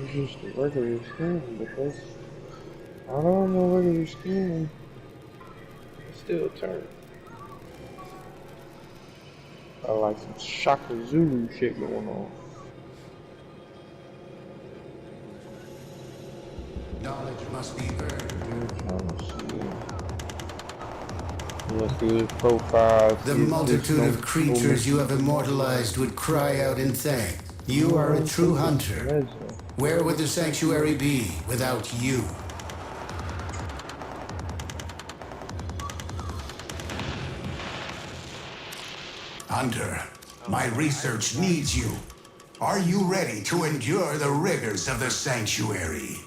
It's just a regular skin, because I don't know regular skin. It still turn. I like some Shaka Zulu shit going on. Knowledge must be earned. I'm trying to see. Look through his profile, The see if there's multitude no of creatures you have immortalized would cry out in thanks. You are a true hunter. Where would the sanctuary be without you? Hunter, my research needs you. Are you ready to endure the rigors of the sanctuary?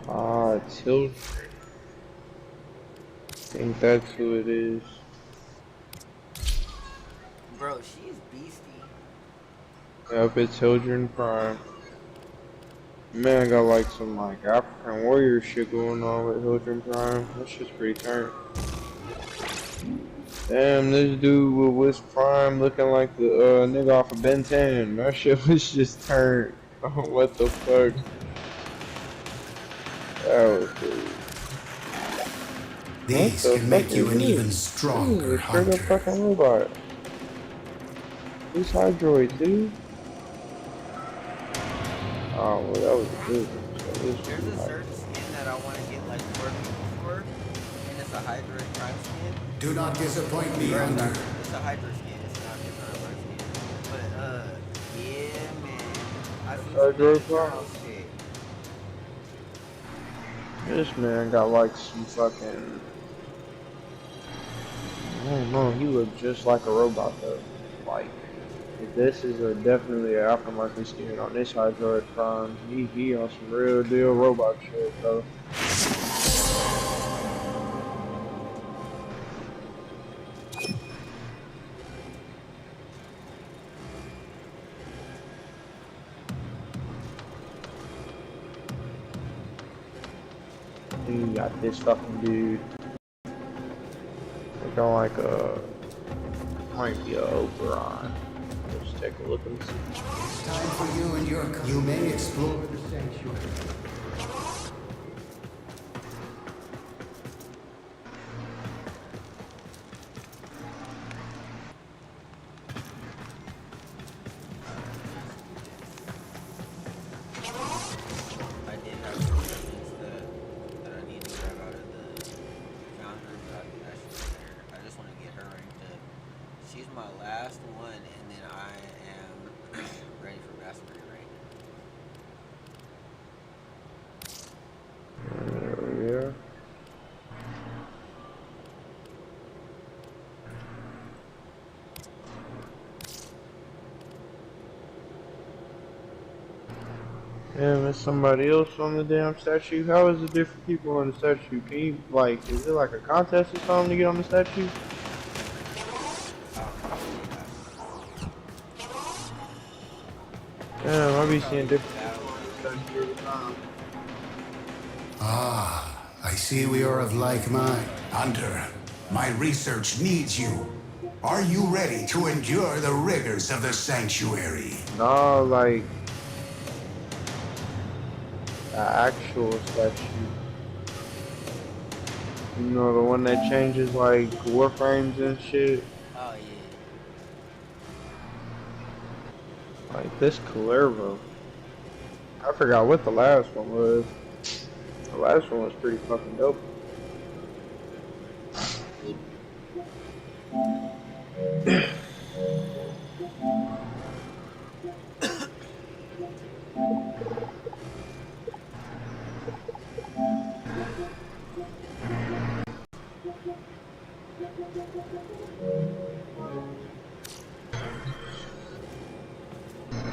Ah, children. I think that's who it is. Bro, she's beastie. Yep, it's Children Prime. Man, I got like some like African warrior shit going on with Children Prime. That shit's pretty turned. Damn, this dude with Wiz Prime looking like the nigga off of Ben 10. That shit was just turned. Oh, what the fuck? That was crazy. These can make you an even stronger This is a straight up hunter. fucking robot. These hydroids, dude. Oh, well, that was a good one. So this There's was a like, certain skin that I want to get like 4 people for, and it's a Hydra Prime skin. Do not disappoint me, Or hunter. it's a Hydra skin. It's not a Prime skin. But yeah, man. I see some Hydro good Prime. girl shit. This man got like some fucking. I don't know. He looked just like a robot though. Like, this is definitely an aftermarket skin on this Hydroid Prime. He on some real deal robot shit though. He got this fucking dude. Looking like a might be a Oberon. Let's take a look and see. It's time for you and your... You may explore the sanctuary. I did have some things that I need to grab out of the founder, but I should get her. I just want to get her ranked up. She's my last one, and then I am ready for mastery rank. There we are. Damn, there's somebody else on the damn statue. How is it different people on the statue? Can you, like, is it like a contest or something to get on the statue? Damn, I be seeing different people on the statue every time. Ah, I see we are of like mind. Hunter, my research needs you. Are you ready to endure the rigors of the sanctuary? Nah, like, the actual statue. You know, the one that changes, like, warframes and shit. Oh yeah. Like, this Calervo. I forgot what the last one was. The last one was pretty fucking dope.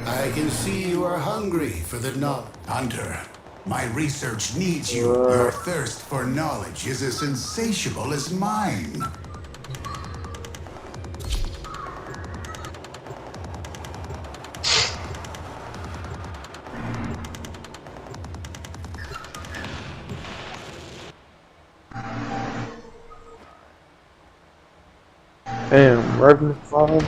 I can see you are hungry for the knowledge. Hunter, my research needs you. Your thirst for knowledge is as insatiable as mine. Damn, Revenant Farm.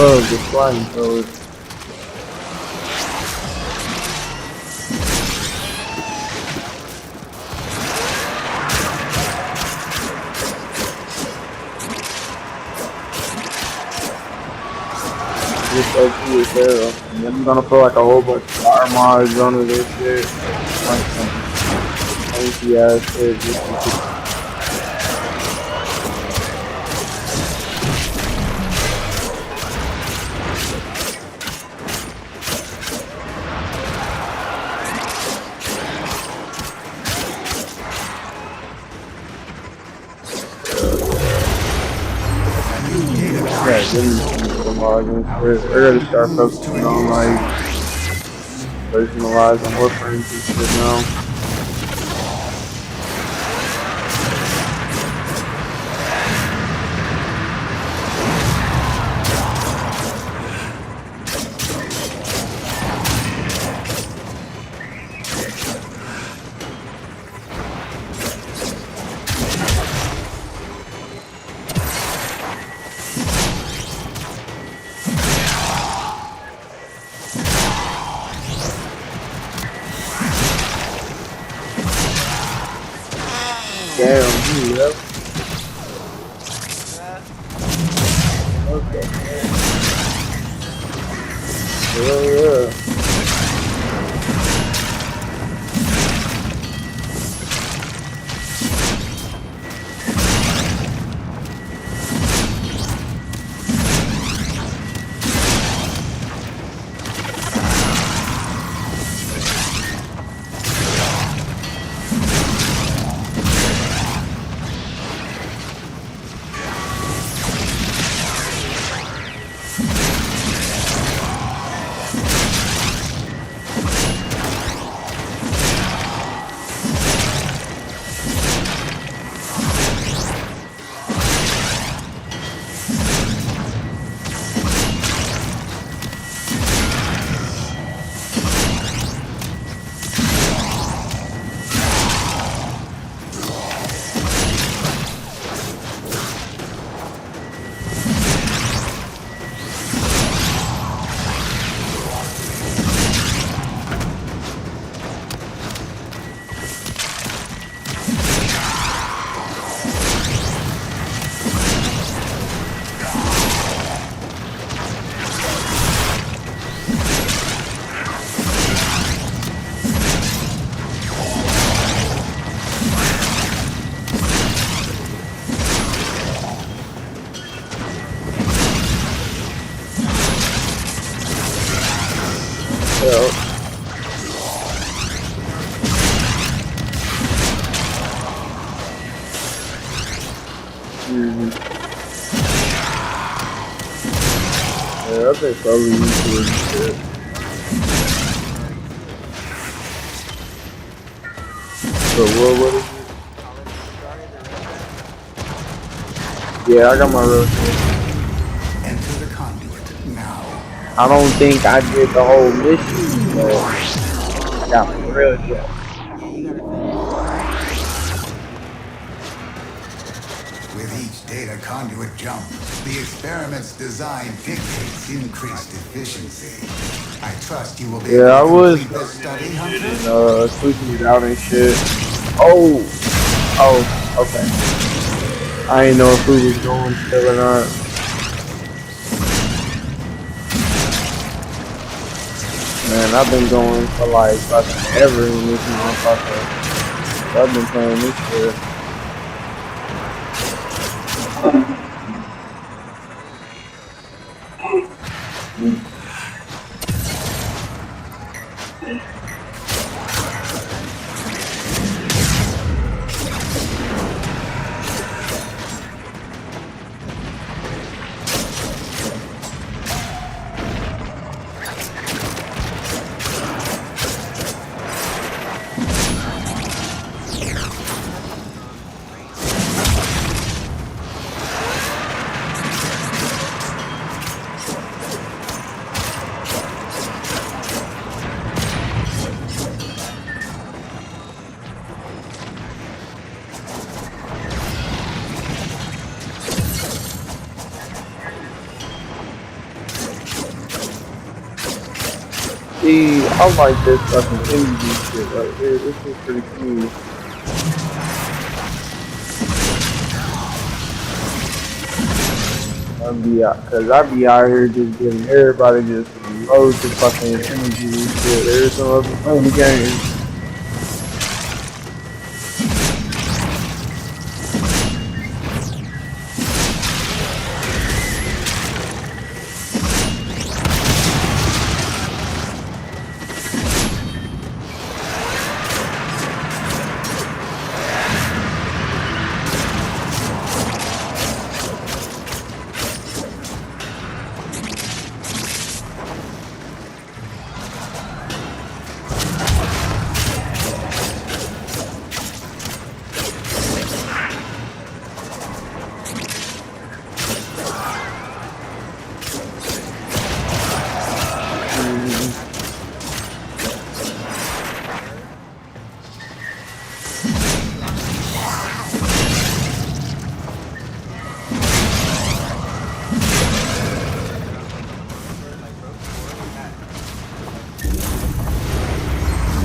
love the flamethrower. Just OP as hell. And then I'm gonna put like a whole bunch of fire mods under this shit. Like some fancy ass shit. Just to keep. Yeah, give me some mods and shit. I gotta start focusing on like personalizing WARFRAME and shit now. Damn, yep. Okay. Hell yeah. Yep. Mm-hmm. Yeah, I think probably YouTube and shit. But what is it? Yeah, I got my real shit. Enter the conduit now. I don't think I did the whole mission, but I got my real shit. Yeah, you gotta finish. With each data conduit jump, the experiment's design dictates increased efficiency. I trust you will be Yeah, I able to was complete this study, Hunter. and switching it out and shit. Oh, okay. I didn't know if we was going still or not. Man, I've been going for like fucking ever in this motherfucker. I've been playing this shit. I like this fucking energy shit right here. This is pretty cool. Cause I be out here just giving everybody just loads of fucking energy and shit every time I be playing the game.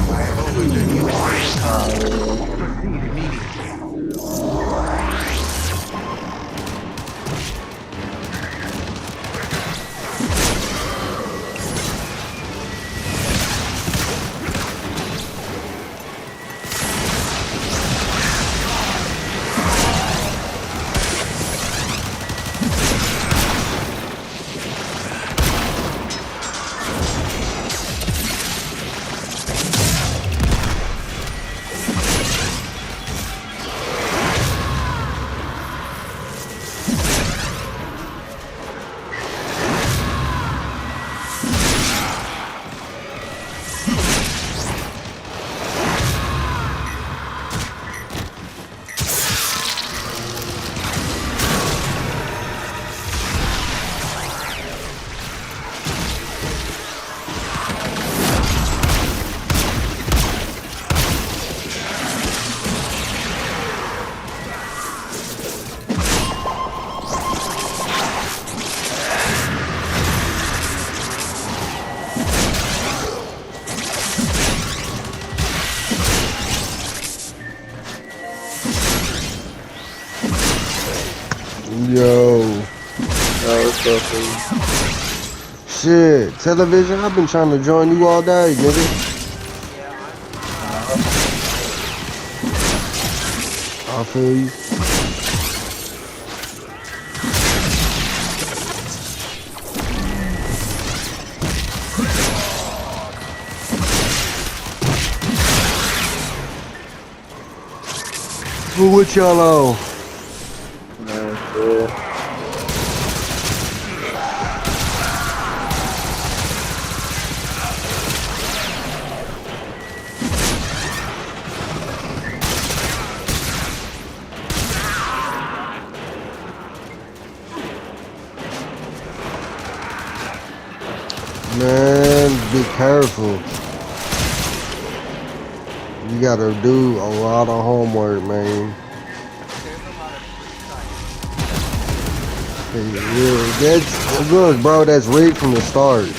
I have opened a new portal. Proceed immediately. Yo, Oh, what's up, dude? shit, television. I've been trying to join you all day, nigga. I feel you. Who with y'all on? Man, shit. Man, be careful. You gotta do a lot of homework, man. Yeah, that's look, bro. That's rigged from the start.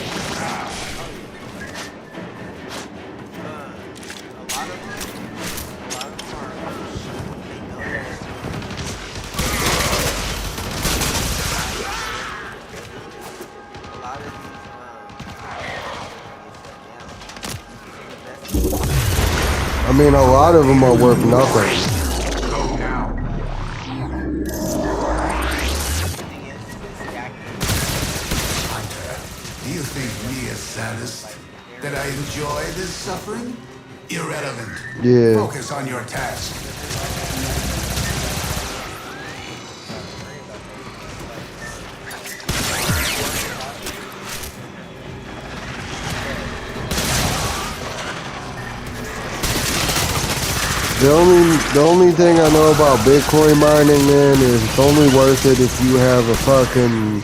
I mean, a lot of them are worth nothing. Do you think me a sadist? That I enjoy this suffering? Irrelevant. Yeah. Focus on your task. The only thing I know about Bitcoin mining, man, is it's only worth it if you have a fucking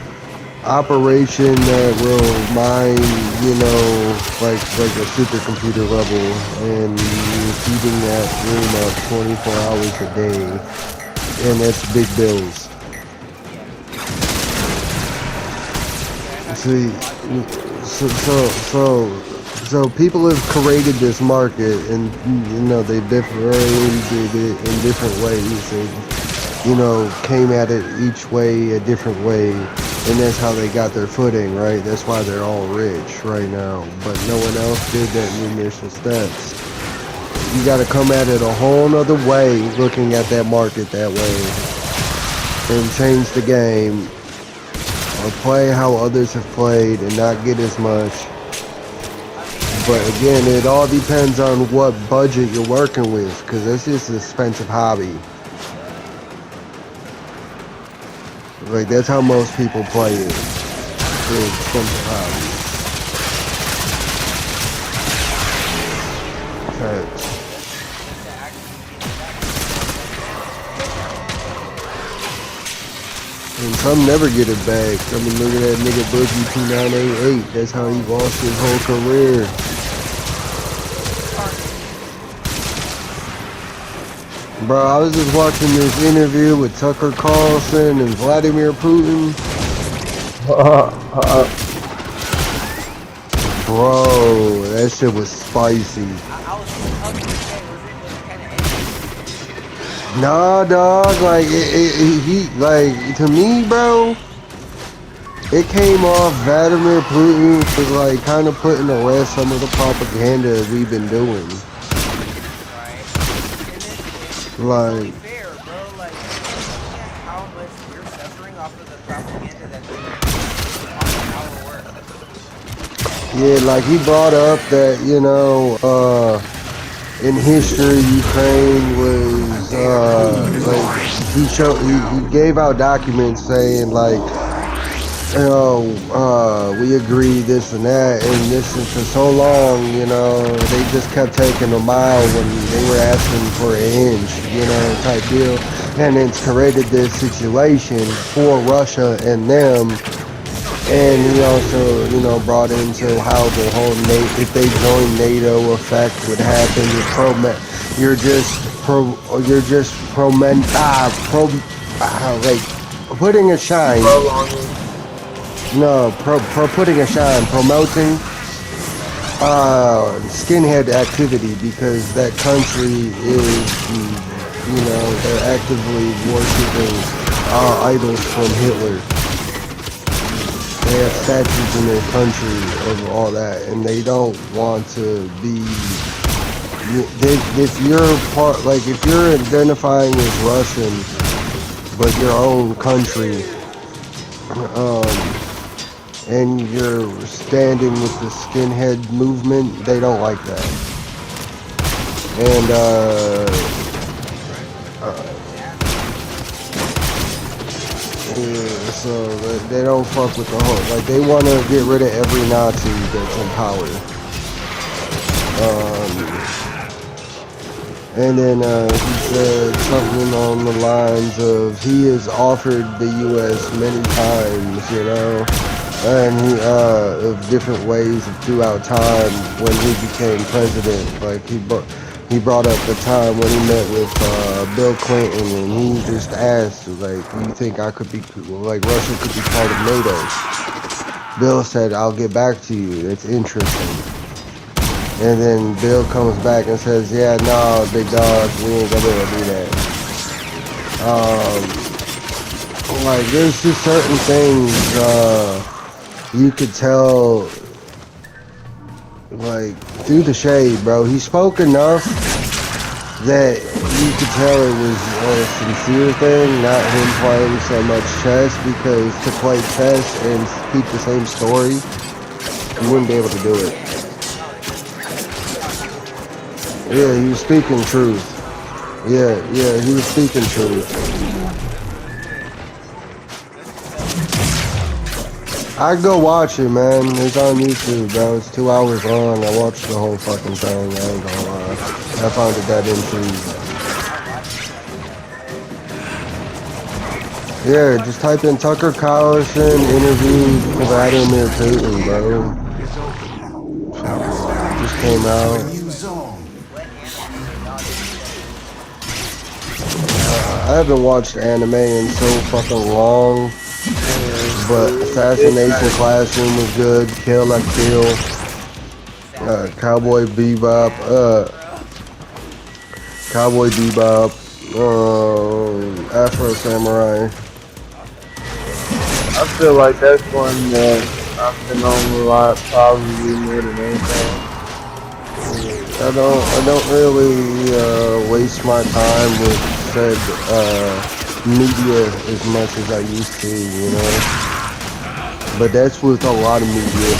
operation that will mine, you know, like a supercomputer level, and you're feeding that room up 24 hours a day, and that's big bills. See, So people have created this market, and you know they differentiated it in different ways. They, you know, came at it each way a different way, and that's how they got their footing, right? That's why they're all rich right now. But no one else did that in the initial steps. You got to come at it a whole nother way, looking at that market that way, and change the game, or play how others have played and not get as much. But again, it all depends on what budget you're working with, because this is an expensive hobby. Like, that's how most people play it. It's an expensive hobby. Facts. And some never get it back. I mean, look at that nigga Boogie 2988. That's how he lost his whole career. Bro, I was just watching this interview with Tucker Carlson and Vladimir Putin. Bro, that shit was spicy. Nah, dog, like, he, like, to me, bro, it came off Vladimir Putin was, like, kind of putting to rest some of the propaganda we've been doing. Like, Fair, bro. Like, how much we're suffering off of the propaganda that's on our work. yeah, like, he brought up that, you know, in history, Ukraine was, like, he gave out documents saying, like, you know, we agree this and that, and this is for so long, you know, they just kept taking a mile when they were asking for an inch, you know, type deal, and it's created this situation for Russia and them, and he also, you know, brought into how the whole if they join NATO effect would happen. You're just like putting a shine. No, putting a shine, promoting skinhead activity, because that country is, you know, they're actively worshiping idols from Hitler. They have statues in their country of all that, and they don't want to be. If you're part, like if you're identifying as Russian, but your own country, and you're standing with the skinhead movement, they don't like that. And yeah, so they don't fuck with the whole, like they want to get rid of every Nazi that's in power. And then he said something on the lines of he has offered the U.S. many times, you know, and he of different ways throughout time when he became president. Like he brought up the time when he met with Bill Clinton, and he just asked, like, do you think I could be, like, Russia could be part of NATO? Bill said, I'll get back to you. It's interesting. And then Bill comes back and says, yeah, no, big dog, we ain't gonna be able to do that. Like, there's just certain things you could tell, like, through the shade, bro. He spoke enough that you could tell it was a sincere thing, not him playing so much chess, because to play chess and keep the same story, you wouldn't be able to do it. Yeah, he was speaking truth. Yeah, he was speaking truth. I'd go watch it, man. It's on YouTube, bro. It's 2 hours long. I watched the whole fucking thing. I ain't gonna lie. I found it that intriguing. Yeah, just type in Tucker Carlson interview Vladimir Putin, bro. Just came out. I haven't watched anime in so fucking long, but Assassination Classroom was good. Kill Like Kill Cowboy Bebop, Cowboy Bebop, Afro Samurai. I feel like that's one that I've been on a lot, probably more than anything. I don't really waste my time with said media as much as I used to, you know. But that's with a lot of media.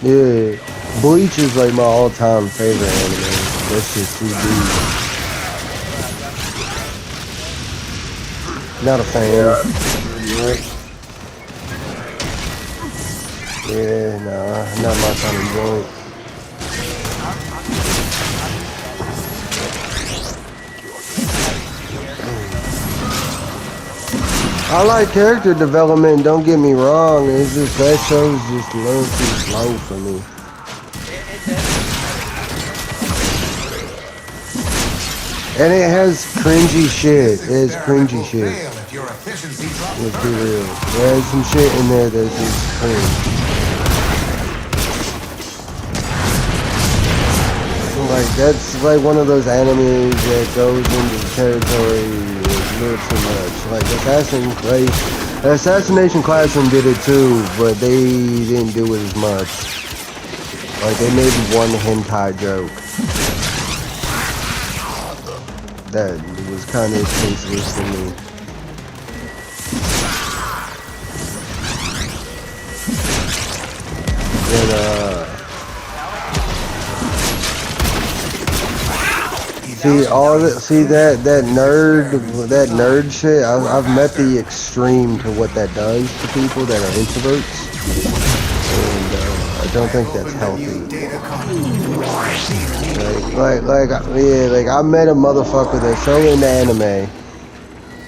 Yeah, Bleach is like my all-time favorite anime. That's just too deep. Not a fan. Yeah, nah, not my kind of joint. I like character development, don't get me wrong. It's just that show's just a little too slow for me. And it has cringy shit. It has cringy shit. Let's be real. There's some shit in there that's just cringe. Like, that's like one of those animes that goes into territory a little too much. Like Assassination Classroom did it too, but they didn't do it as much. Like, they made one hentai joke that was kind of tasteless to me. And see that nerd shit. I've met the extreme to what that does to people that are introverts, and I don't think that's healthy. Like I met a motherfucker that's so into anime.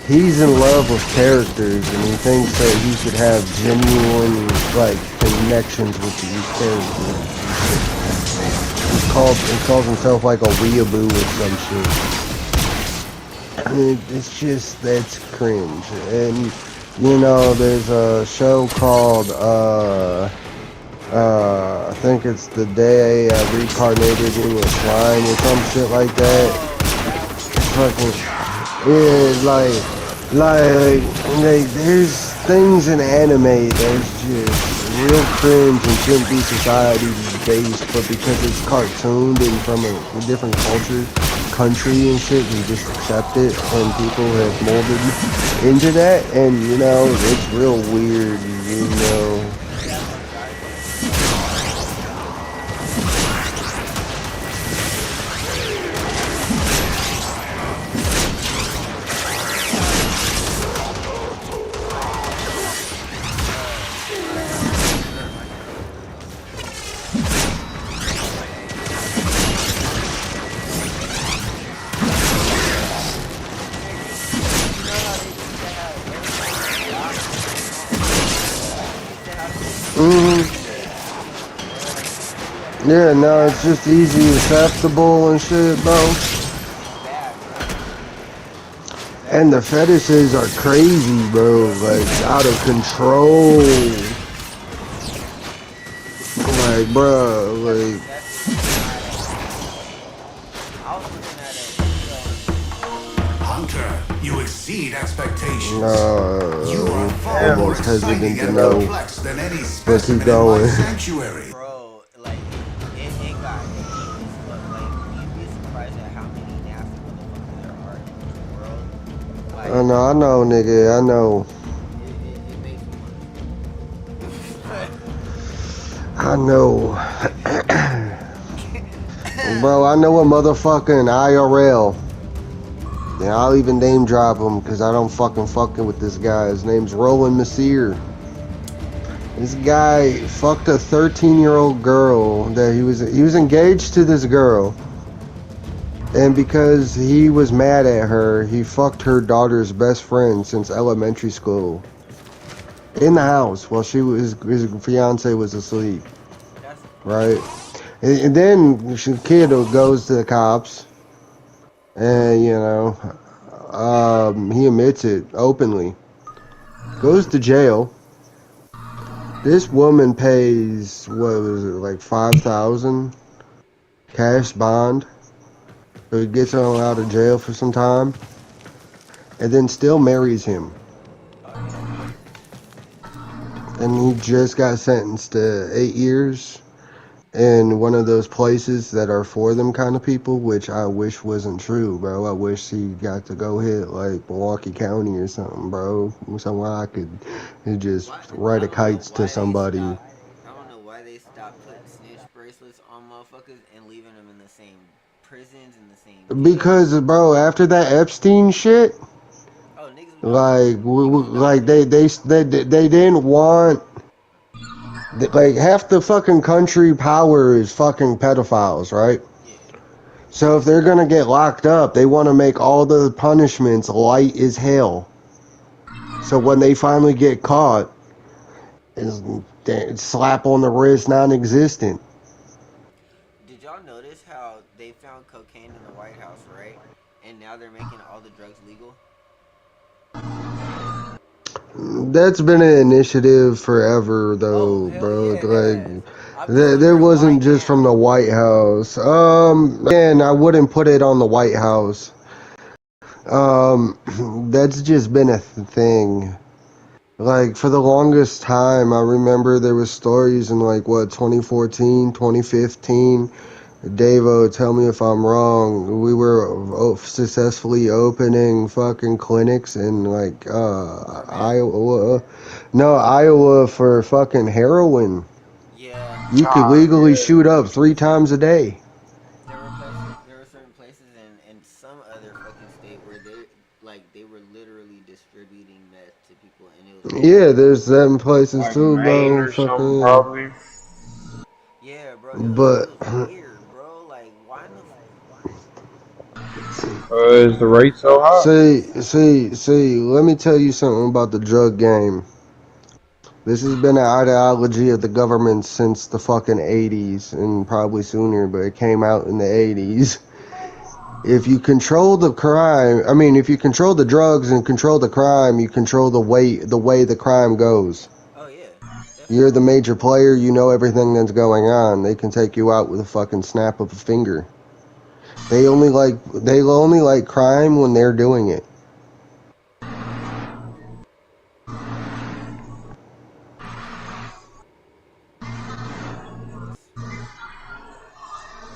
He's in love with characters, and he thinks that he could have genuine like connections with these characters. He calls himself like a weeaboo or some shit. It's just, that's cringe. And, you know, there's a show called, I think it's The Day I Reincarnated in a Shrine or some shit like that. Fucking, yeah, like, there's things in anime that's just real cringe and shouldn't be society based, but because it's cartooned and from a different country and shit, we just accept it, and people have molded into that, and you know, it's real weird, you know. Yeah, no, it's just easy, acceptable and shit, bro. And the fetishes are crazy, bro. Like, out of control. Like, bro, like. Hunter, you exceed expectations. You are almost hesitant to know. Than any but keep going. Sanctuary. Bro, like, it got deep as fuck. Like, you'd be surprised at how many nasty motherfuckers there are in this world. Like, I know, nigga, I know. It makes me want I know. Bro, I know a motherfucking IRL. Yeah, I'll even name drop him because I don't fucking with this guy. His name's Roland Messier. This guy fucked a 13-year-old girl that he was engaged to this girl. And because he was mad at her, he fucked her daughter's best friend since elementary school. In the house while his fiance was asleep, That's right? fucked. And then the kid goes to the cops, and he admits it openly. Goes to jail. This woman pays what was it, like 5,000 cash bond, so he gets him out of jail for some time, and then still marries him. Oh yeah. And he just got sentenced to 8 years in one of those places that are for them kind of people, which I wish wasn't true, bro. I wish he got to go hit like Milwaukee County or something, bro. Somewhere I could just Why? ride I a don't know kites to why they somebody. stopped. I don't know why they stopped putting snitch bracelets on motherfuckers and leaving them in the same prisons and the same Because, jails. bro, after that Epstein shit, Oh, niggas, no, like, niggas like doubted it. they didn't want. Like half the fucking country power is fucking pedophiles, right? Yeah. So if they're gonna get locked up, they want to make all the punishments light as hell. So when they finally get caught, it's slap on the wrist, non-existent. Did y'all notice how they found cocaine in the White House, right? And now they're making all the drugs legal. That's been an initiative forever, Oh though, hell bro. yeah, it has. Like, I'm telling there her why wasn't just from the now. White House. Again, I wouldn't put it on the White House. That's just been a thing. Like, for the longest time, I remember there was stories in, like, what, 2014, 2015. Davo, tell me if I'm wrong. We were successfully opening fucking clinics in, like, For meth? Iowa. No, Iowa for fucking heroin. Yeah. You could Ah, legally yeah. shoot up 3 times a day. There were places. There were certain places in some other fucking state where they were literally distributing meth to people, and it was Yeah, illegal. there's them places Like too, Maine bro. or something, Fucking. probably. Yeah, bro. It But was weird, bro. Like, why in the Is the rate so high? see, let me tell you something about the drug game. This has been an ideology of the government since the fucking 80s and probably sooner, but it came out in the 80s. If you control the crime, I mean, if you control the drugs and control the crime, you control the way the crime goes. Oh yeah, You're the definitely. major player, you know everything that's going on. They can take you out with a fucking snap of a finger. They only like crime when they're doing it.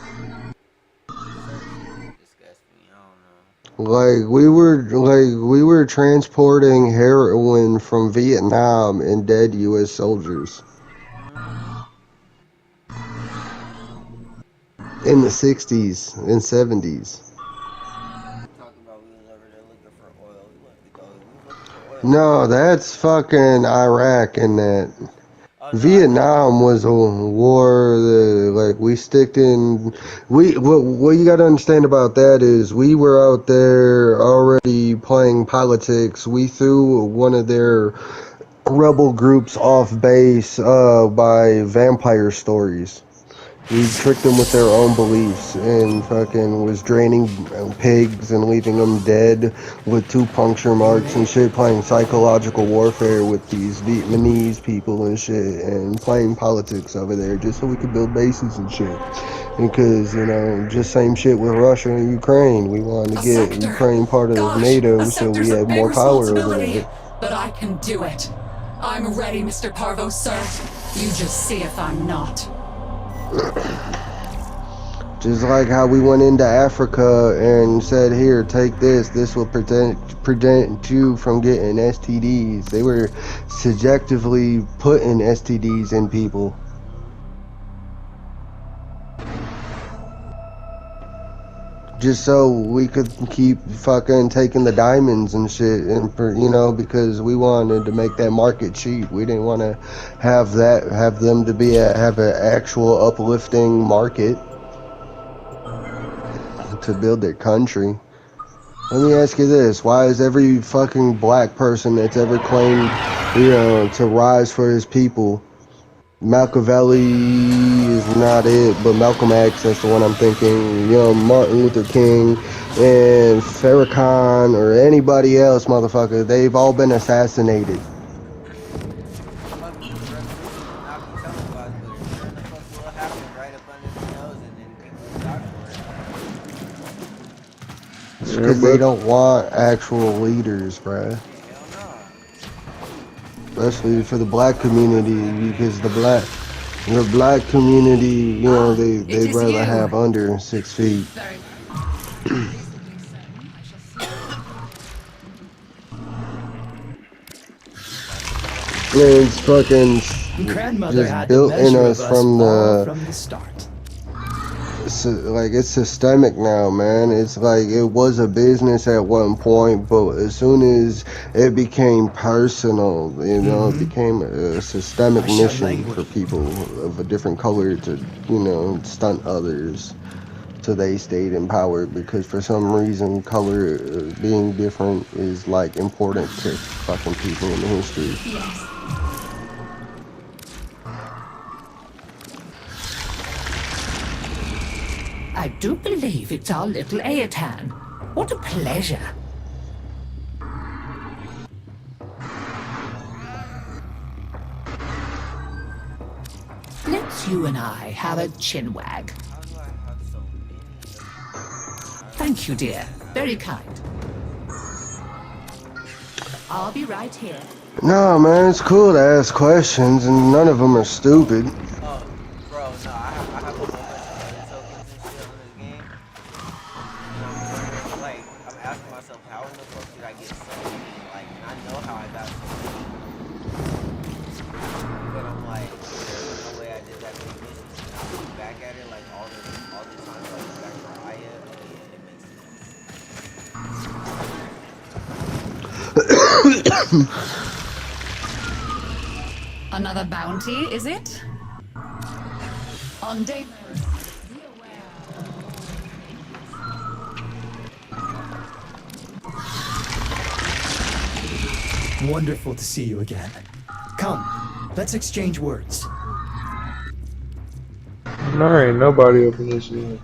Niggas, certain shit just disgusts me. I don't know. Like we were transporting heroin from Vietnam and dead US soldiers Mm-hmm. in the 60s and 70s. Talking about we was over there looking for oil. We was looking for oil over No, there. that's fucking Iraq and that. Oh no, I know. Vietnam was a war that, like, we sticked in. What you got to understand about that is we were out there already playing politics. We threw one of their rebel groups off base by vampire stories. We tricked them with their own beliefs and fucking was draining pigs and leaving them dead with 2 puncture marks and shit, playing psychological warfare with these Vietnamese people and shit, and playing politics over there just so we could build bases and shit. Because, just same shit with Russia and Ukraine. We wanted to A get sector. Ukraine part of Gosh, a NATO so we sector's a had big more power over responsibility. there. But I can do it. I'm ready, Mr. Parvo, sir. You just see if I'm not. Just like how we went into Africa and said, here, take this. This will prevent you from getting STDs. They were subjectively putting STDs in people. just so we could keep fucking taking the diamonds and shit, and you know, because we wanted to make that market cheap. We didn't want to have them to be have an actual uplifting market to build their country. Let me ask you this: why is every fucking black person that's ever claimed, you know, to rise for his people, Machiavelli is not it, but Malcolm X, that's the one I'm thinking. You know, Martin Luther King and Farrakhan or anybody else, motherfucker, they've all been assassinated. Fuck if the revolution will not be televised, but it sure in the fuck will happen right up under their nose, and then people will die for it. It's Yeah, because they but don't want actual leaders, bruh. Hell no. Especially for the black community, because the black community, you know, Ah, it they'd is rather you. have under 6 feet. Very well. Reasonably certain I shall see It's fucking Grandmother just had the built in measure of us us from all the from the start. like it's systemic now, man. It's like it was a business at one point, but as soon as it became personal, you know, it became a systemic I shall mission languish. for people of a different color to, you know, stunt others so they stayed in power, because for some reason color being different is like important to fucking people in history. Yes. I do believe it's our little Aetan. What a pleasure. Let's you and I have a chinwag. How do I have so many of them? Thank you, dear. Very kind. I'll be right here. No, man, it's cool to ask questions, and none of them are stupid. Oh, bro, no, I have a whole bunch of other tokens and shit on this game, and I'm wondering, like, I'm asking myself, how in the fuck did I get so many? Like, and I know how I got so many, but I'm like, there's no way I did that many missions. And I look back at it, like all the times I went back for Aya. Oh yeah, it makes sense. Another bounty, is it? On day. Wonderful to see you again. Come, let's exchange words. there ain't nobody up in this unit.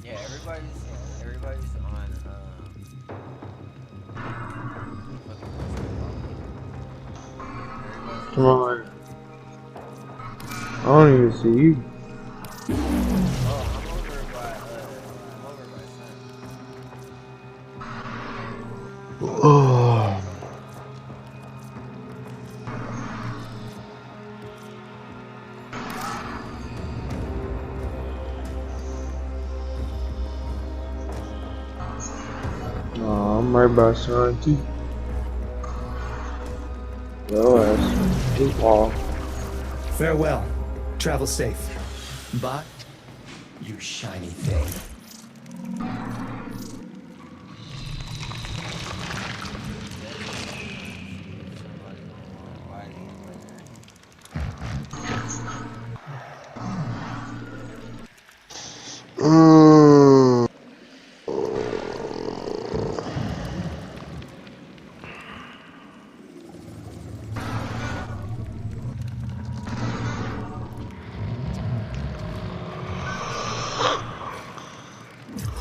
Yeah, everybody's on fucking what's it called? Everybody's Come on on. I don't even see you. Oh, I'm over by Sun. Oh, No, I'm right by Sun too. Yo ass. Too far. Farewell. Travel safe. Bye, you shiny thing.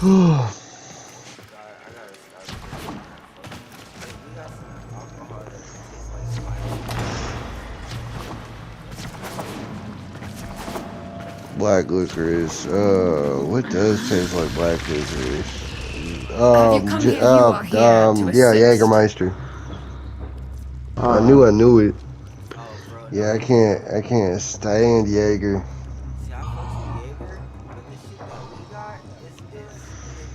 mm. I gotta stop drinking that fucking. Hey, we got some alcohol that tastes like spice. Black licorice. What does taste like black licorice? Have you come here? You are here to Yeah, assist. Jägermeister. Alright. I knew it. Oh, bro, Yeah, no. I can't stand Jaeger. See, I fucks with Jaeger, but the shit that we got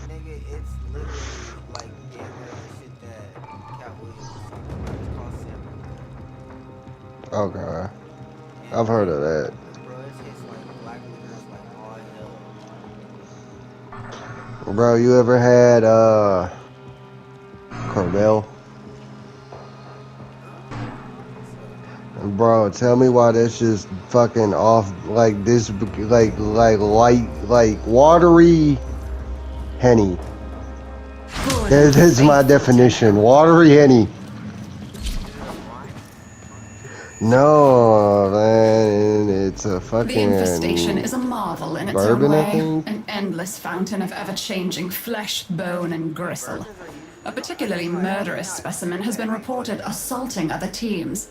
nigga, it's literally like damn near the shit that Cat Williams was talking about. It's called Samurai. Okay, And I've heard of that. bro, it tastes like black Bro, you ever had Corbell? Bro, tell me why that's just fucking off like this, like light, like watery Henny. Good and That's my faithful definition. gentleman. Watery Henny. Is it a wine? No, man, it's a The infestation is fucking a marvel in its own bourbon, I way, think. an endless fountain of ever-changing flesh, bone, and gristle. Bourbons are A usually particularly like murderous specimen has been reported assaulting other teams.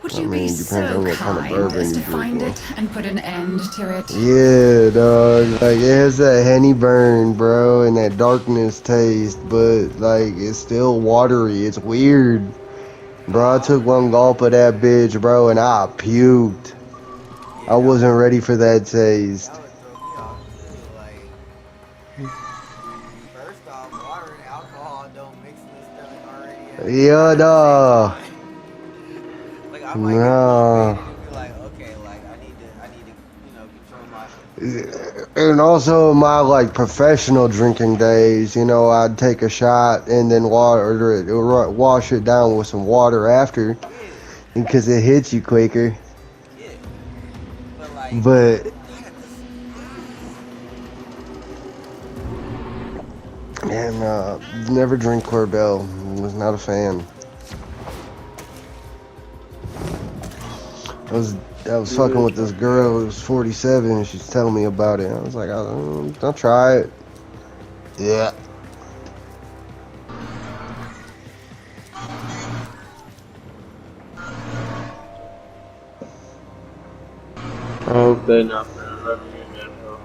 Would I you be mean, depends so on what kind of kind bourbon as you to find drinking. it and put an end to it? Yeah, dog. Like it has that Henny burn, bro, and that darkness taste, but like it's still watery. It's weird, bro. I took one gulp of that bitch, bro, and I puked. yeah, I wasn't ready for that taste. that would throw me off too. Like first off, water and alcohol don't mix in the stomach already Yeah, not at the same dog. time. Like I might get No. motivated and be like, okay, like I need to, control my. And also my like professional drinking days, you know, I'd take a shot and then water it, wash it down with some water after, Yeah, because it hits you quicker. yeah. But like, But not at the. and never drink Corbel. Was not a fan. I was I was fucking with this girl who was 47 and she's telling me about it. I was like, I'll try it. Yeah. I hope they're not gonna let me in that hole.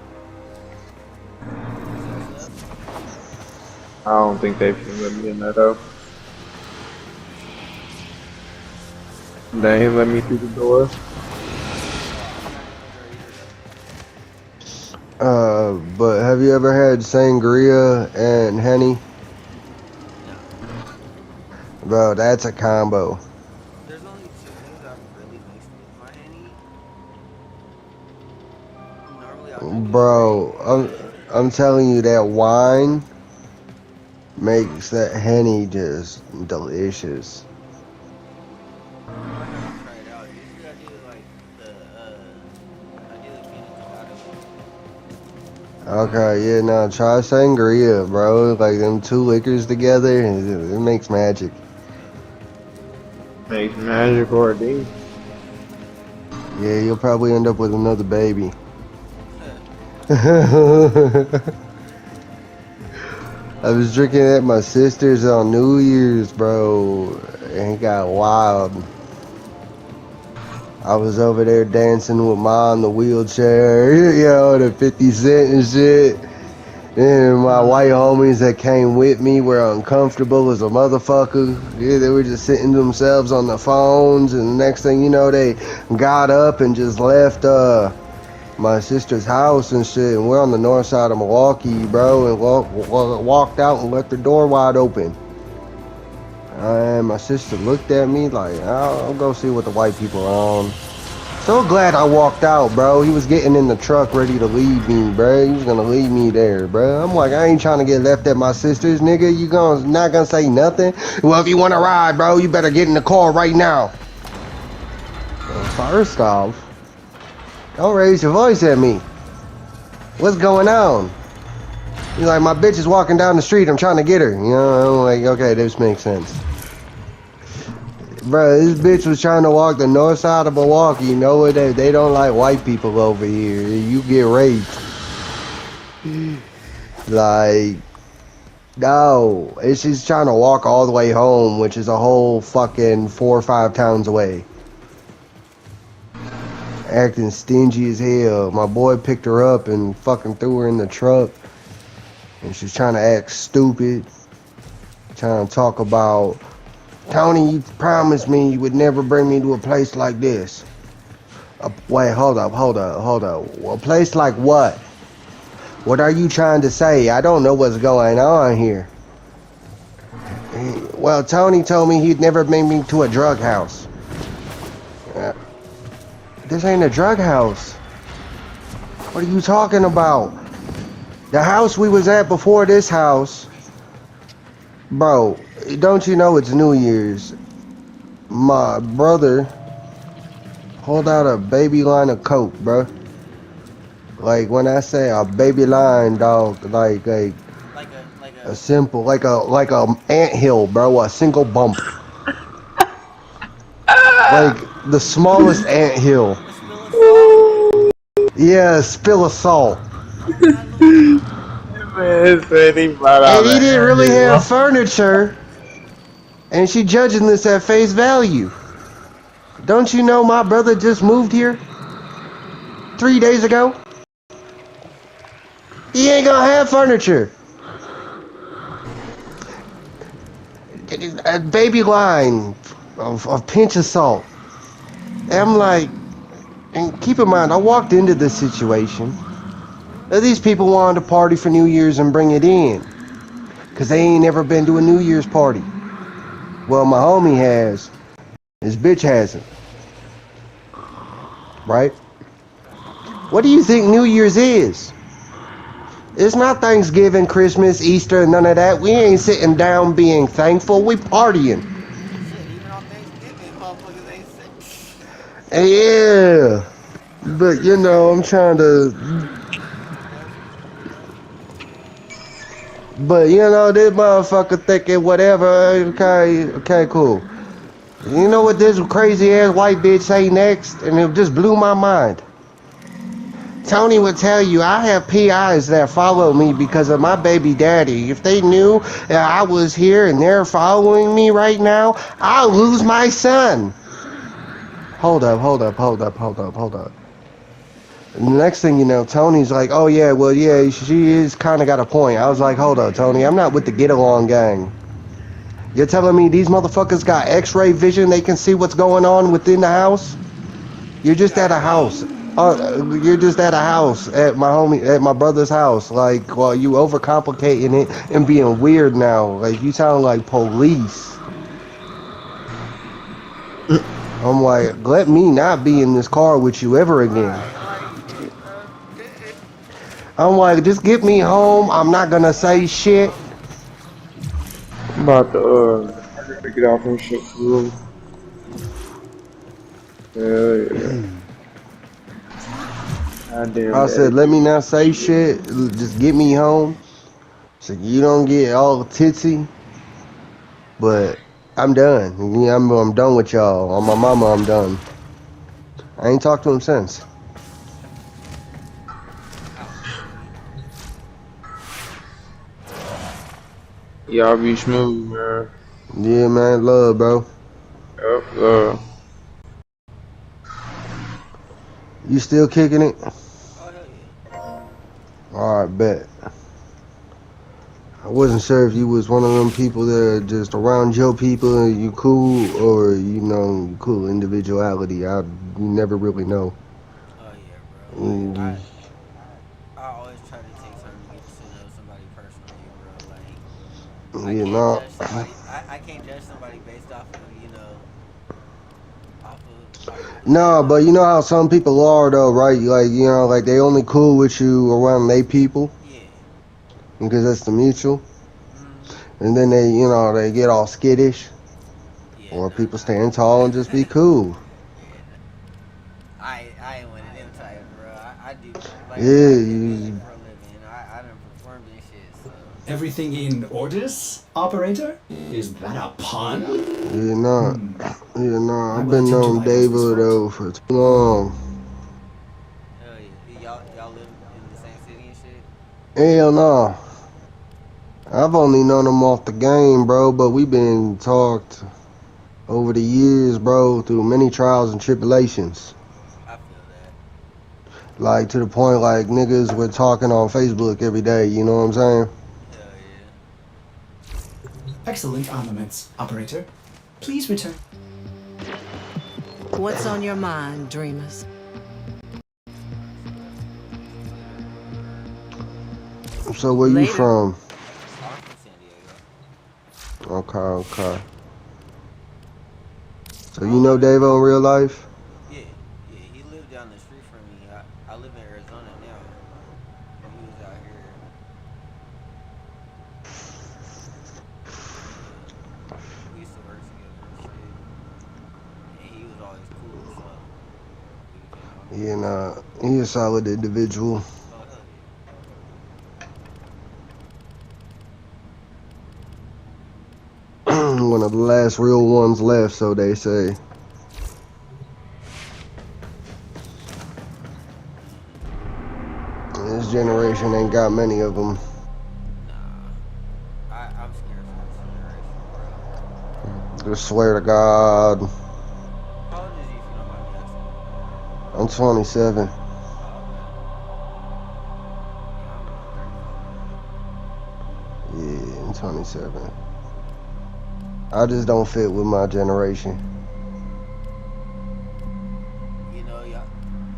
I don't think they can let me in that hole. They ain't let me through the door. But have you ever had sangria and Henny? Bro, that's a combo. There's only two things I've really mixed with my Henny. Normally I'll drink it straight, Bro, I'm telling you that wine makes that Henny just delicious. I haven't tried it out. Usually I do like I do the pina colada. Okay, yeah, now try sangria, bro. Like them two liquors together, it makes magic. Makes magic or a demon. Yeah, you'll probably end up with another baby. I was drinking at my sister's on New Year's, bro, and it got wild. I was over there dancing with Ma in the wheelchair, you know, the 50 Cent and shit. And my white homies that came with me were uncomfortable as a motherfucker. Yeah, they were just sitting themselves on the phones, and the next thing you know, they got up and just left my sister's house and shit. And we're on the north side of Milwaukee, bro, and walked out and left the door wide open. And my sister looked at me like, I'll go see what the white people are on. So glad I walked out, bro. He was getting in the truck ready to leave me, bro. He was gonna leave me there, bro. I'm like, I ain't trying to get left at my sister's, nigga. You not gonna say nothing? Well, if you wanna ride, bro, you better get in the car right now. Well, first off, don't raise your voice at me. What's going on? He's like, my bitch is walking down the street. I'm trying to get her. You know, I'm like, okay, this makes sense. Bro, this bitch was trying to walk the north side of Milwaukee. You know what? They don't like white people over here. You get raped. Like, no. It's just trying to walk all the way home, which is a whole fucking 4 or 5 towns away. Acting stingy as hell. My boy picked her up and fucking threw her in the truck. And she's trying to act stupid. Trying to talk about, Tony, you promised me you would never bring me to a place like this. Wait, hold up. A place like what? What are you trying to say? I don't know what's going on here. Well, Tony told me he'd never bring me to a drug house. This ain't a drug house. What are you talking about? The house we was at before this house, bro, don't you know it's New Year's? My brother pulled out a baby line of coke, bro. Like when I say a baby line, dog, like like a a simple, like a anthill, bro, a single bump, like the smallest anthill. a spill of salt. Yeah, a spill of salt. Oh my lord. Man said he brought And out he an didn't really have anthill. furniture, and she judging this at face value. Don't you know my brother just moved here 3 days ago? He ain't gonna have furniture. A baby line of pinch of salt. And I'm like, and keep in mind, I walked into this situation. These people wanted to party for New Year's and bring it in. Because they ain't never been to a New Year's party. Well, my homie has. His bitch hasn't. Right? What do you think New Year's is? It's not Thanksgiving, Christmas, Easter, none of that. We ain't sitting down being thankful. We partying. Shit, even on Thanksgiving, motherfuckers ain't sick. Yeah. But, you know, I'm trying to. That's true. But, you know, this motherfucker thinking whatever. Okay, cool. You know what this crazy ass white bitch say next? And it just blew my mind. Tony would tell you, I have PIs that follow me because of my baby daddy. If they knew that I was here and they're following me right now, I'll lose my son. Hold up. And the next thing you know, Tony's like, oh yeah, well yeah, she is kind of got a point. I was like, hold up, Tony, I'm not with the get along gang. You're telling me these motherfuckers got x-ray vision, they can see what's going on within the house? You're just I at a don't know. house. You're just at a house at my brother's house. Like, well, you overcomplicating it and being weird now. Like, you sound like police. I'm like, let me not be in this car with you ever again. Right, like, I'm like, just get me home. I'm not gonna say shit. I'm about to, I gotta get off and shit for real. Hell yeah. Goddamn I said, let daddy. me not say shit. Just get me home. So you don't get all titsy. But I'm done. Yeah, I'm done with y'all. On my mama, I'm done. I ain't talked to him since. ouch, baby. Y'all be smooth, man. Yeah, man, love, bro. Yup, You still kicking it? Oh hell yeah. Alright, bet. I wasn't sure if you was one of them people that are just around your people and you cool, or you cool individuality. You never really know. Oh yeah, bro. Like Mm, I always try to take time to get to know somebody personally, bro. Like I You can't know. judge somebody. I can't judge somebody based off of off of who they No, but are. you know how some people are though, right? Like, like they only cool with you around they people Yeah. because that's the mutual. Mm. And then they get all skittish, Yeah. or Nah. people stand tall and just be cool. Yeah. I ain't one of them types, bro. I do like I said. Yeah, I do music you, for a living. I done performed and shit. So Everything in orders, operator? Is that a pun? you know, I I've will been attend to knowing my business David first. though for too long. hell yeah. Y'all live in the same city and shit. Hell no. I've only known him off the game, bro, but we've been talked over the years, bro, through many trials and tribulations. I feel that. Like, to the point, like, niggas were talking on Facebook every day, you know what I'm saying? Hell yeah. Excellent armaments, operator. Please return. What's on your mind, dreamers? So where you Later. from? I'm from San Diego. Okay. So I you don't know live in. Davo in real life? Yeah, yeah. He lived down the street from me. I live in Arizona now, and he was out here. We used to work together and shit, and he was always cool, so we became You homies. know, he a solid individual. Oh hell yeah. One of the last real ones left, so they say. This generation ain't got many of them. Nah, I'm scared for this generation, bro. Just swear to God. How old is he, if you don't mind me asking? I'm 27. Oh, okay. Yeah, I'm 35. Yeah, I'm 27. I just don't fit with my generation. You know, yeah.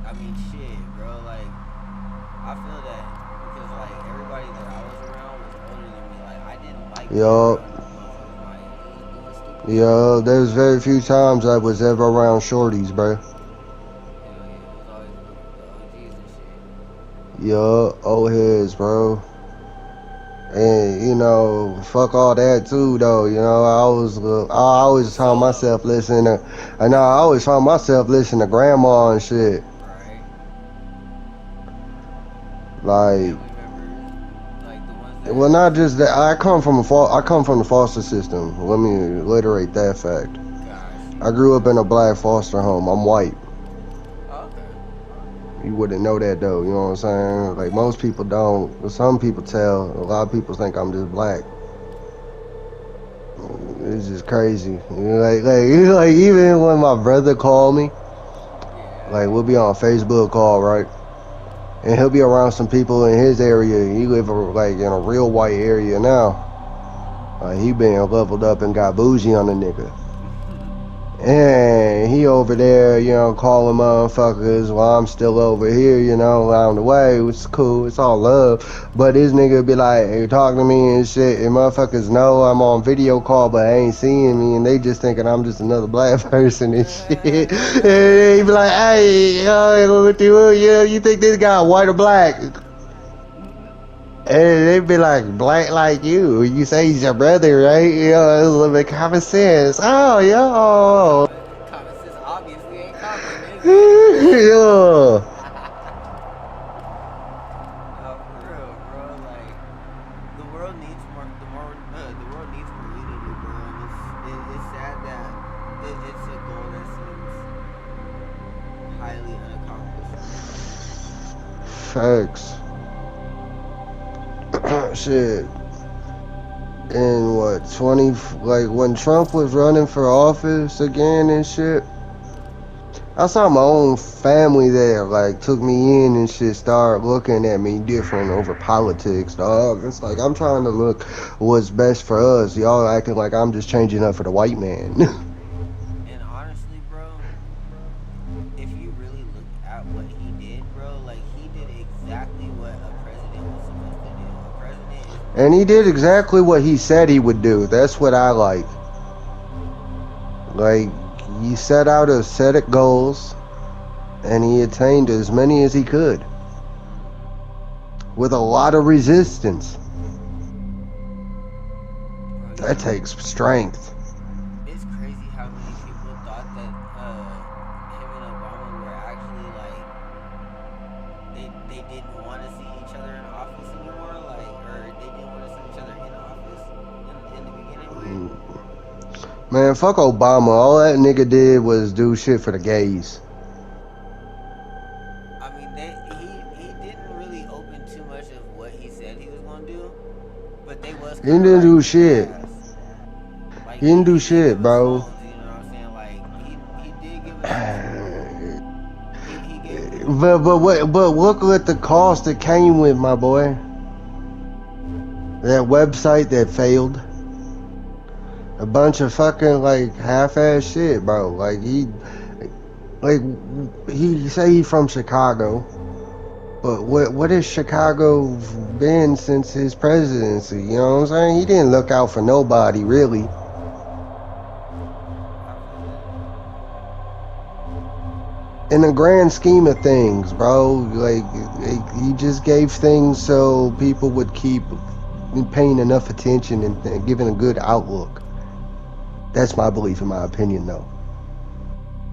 I mean, shit, bro. Like, I feel that because like everybody that I was around was older than me. Like, I didn't like being Yup. around motherfuckers my age. It was doing stupid shit. Yeah, there's very few times I was ever around shorties, bro. Hell yeah, it was always the OGs and shit. Yeah, old heads, bro. And you know, fuck all that too, though. You know, I You always was found solo, myself listening to, I know I always found myself listening to grandma and shit. right? Your Like, family members, like the ones well, that not was just that. I come from the foster system. Let me reiterate that fact. got I you, grew up got in a you. black foster home. I'm white. Oh, okay. You wouldn't know that though. You know what I'm saying? Like most people don't. But some people tell. A lot of people think I'm just black. It's just crazy. Like even when my brother called me, Yeah. like we'll be on a Facebook call, right? And he'll be around some people in his area. He live like in a real white area now. He been leveled up and got bougie on the nigga. And he over there, you know, calling motherfuckers while I'm still over here, you know, around the way. It's cool. It's all love. But this nigga be like, hey, talking to me and shit. And motherfuckers know I'm on video call, but ain't seeing me. And they just thinking I'm just another black person and shit. And they be like, hey, what you think this guy white or black? And they be like, black like you. You say he's your brother, right? You know, it's a little bit common sense. Oh, yo. Common sense obviously ain't common, is it? Yeah. No, for real, bro. Like the world needs more. The world needs more unity, bro. And it's sad that it's a goal that seems highly unaccomplished right now. Facts. Shit. In what, 20, like when Trump was running for office again and shit, I saw my own family there, like, took me in and shit, started looking at me different over politics, dog. It's like, I'm trying to look what's best for us. Y'all acting like I'm just changing up for the white man. And honestly, bro, if you really look at what he did, bro, like he did exactly what a president was supposed to do. A president is And really he did supposed to just exactly what he said he would do. That's what I like. Like, he set out a set of goals, and he attained as many as he could with a lot of resistance. bro, That takes strength. it's crazy how many people thought that him and Obama were actually like they didn't want to see each other in office anymore, like or they didn't want to see each other in office in the beginning. Like, Man, fuck Obama. All that nigga did was do shit for the gays. I mean, he didn't really open too much of what he said he was gonna do, but they was He kind of didn't like do being an shit. ass. Like He didn't do he did shit, give us bro. phones, you know what I'm saying? Like he did give us some shit. He gave we But look at the cost it came with, my boy. That website that failed. A bunch of fucking like half-ass shit, bro. Like he say he from Chicago, but what has Chicago been since his presidency? You know what I'm saying? He didn't look out for nobody really. I feel that. In the grand scheme of things, bro, like he just gave things so people would keep paying enough attention and giving a good outlook. That's my belief, in my opinion, though.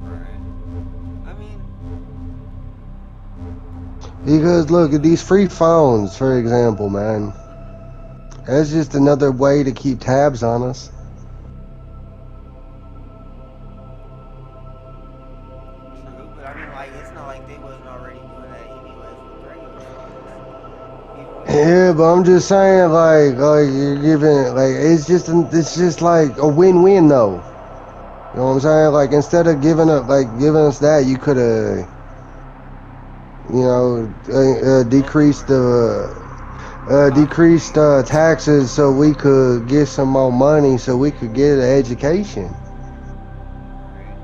Right. I mean, Because look at these free phones, for example, man. That's just another way to keep tabs on us. true, but I mean, like, it's not like they wasn't already doing that anyways with regular phones. Even with the Yeah, but I'm iPhone. just saying, like you're giving, like it's just like a win-win, though. You know what I'm saying? Like instead of giving us that, you could have, decreased Upgraded. decreased Upgrade. taxes so we could get some more money so we could get an education. Right.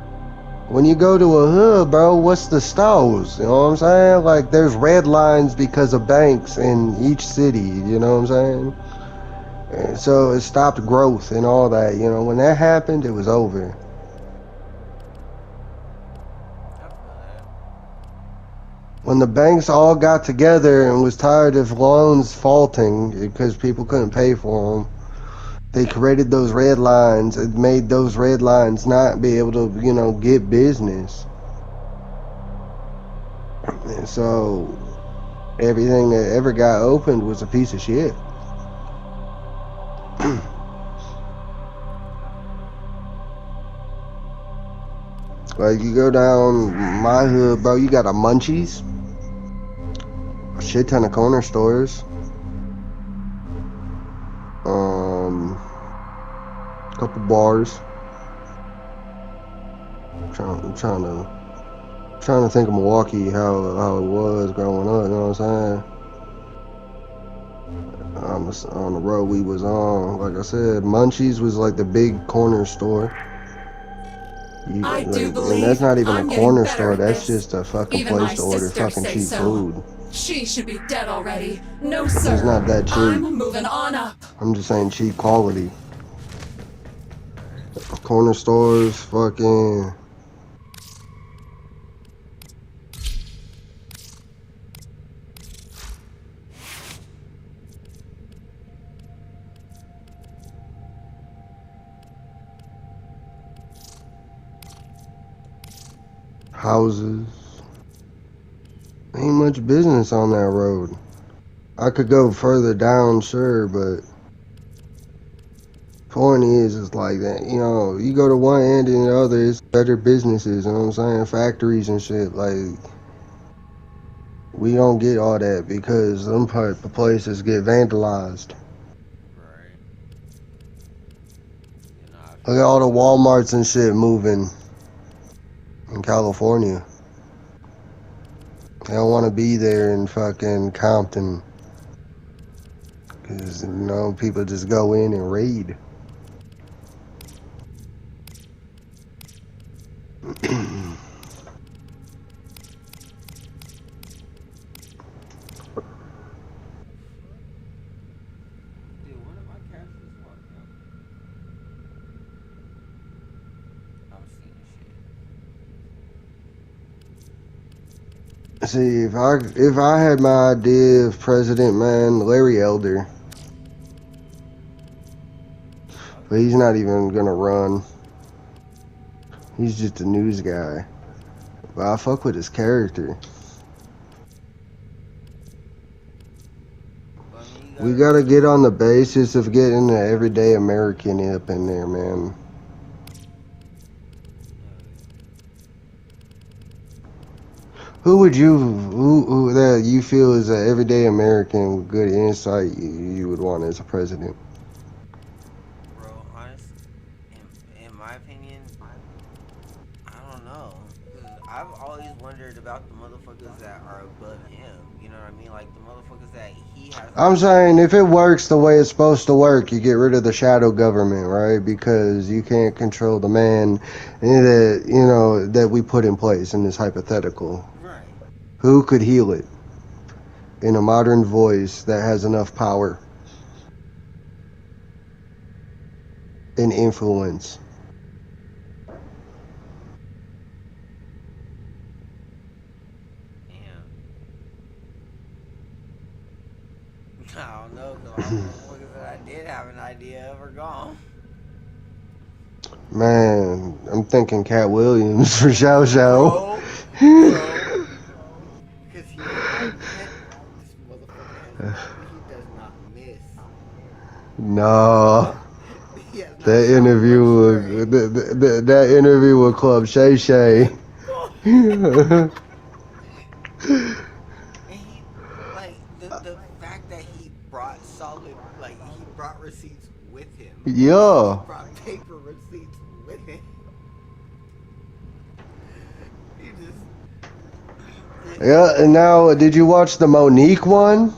When you go to a hood, bro, what's the stalls? You know what I'm saying? Like there's red lines because of banks in each city. You know what I'm saying? And so it stopped growth and all that. You know, when that happened, it was over. I feel that. When the banks all got together and was tired of loans faulting because people couldn't pay for them, they created those red lines. It made those red lines not be able to, get business. And so everything that ever got opened was a piece of shit. I feel that. Like you go down my hood, bro, you got a Munchies, a shit ton of corner stores, um, couple bars. I'm trying to think of Milwaukee, how it was growing up. You know what I'm saying? On the road we was on, like I said, Munchies was like the big corner store. I do And that's believe not even a I'm getting corner better store. at That's this. just a fucking Even my place to order sisters fucking say cheap so. food. She should be dead already. No, It's sir. not that cheap. I'm moving on up. I'm just saying cheap quality. Right. Corner stores, fucking houses. Ain't much business on that road. I could go further down, sure, but point is, it's like that. You go to one end and the other, it's better businesses. You know what I'm saying? Factories and shit. Like we don't get all that because them part the places get vandalized. Right. You know, I Look feel at all that. the WalMarts and shit moving in California. They don't want to be there in fucking Compton because people just go in and raid. Dude, one of my cats just walked out. I'm seeing See, if I had my idea of president, man, Larry Elder, shit. but he's not even gonna run. He's just a news guy. But I fuck with his character. But I mean, you We gotta gotta get realize, on the basis of getting the everyday American up in there, man. Who that you feel is an everyday American with good insight you would want as a president? bro, honest, in my opinion, I don't know. Cause I've always wondered about the motherfuckers that are above him. You know what I mean? Like the motherfuckers that he has I'm like. saying if it works the way it's supposed to work, you get rid of the shadow government, right? Because you can't control the man that we put in place in this hypothetical. Right. Who could heal it in a modern voice that has enough power and influence? Damn. I don't know, because all the motherfuckers that I did have an idea of are gone. Man, I'm thinking Cat Williams for Show Show. Bro. Because I met this motherfucker he does not miss. No. He has not That shot interview one with stray. that interview with Club Shay Shay. And he, like, the fact that he brought solid, like, he brought receipts with him. He Yeah. brought paper receipts with him. He just, Yeah, and now did you watch the Monique one?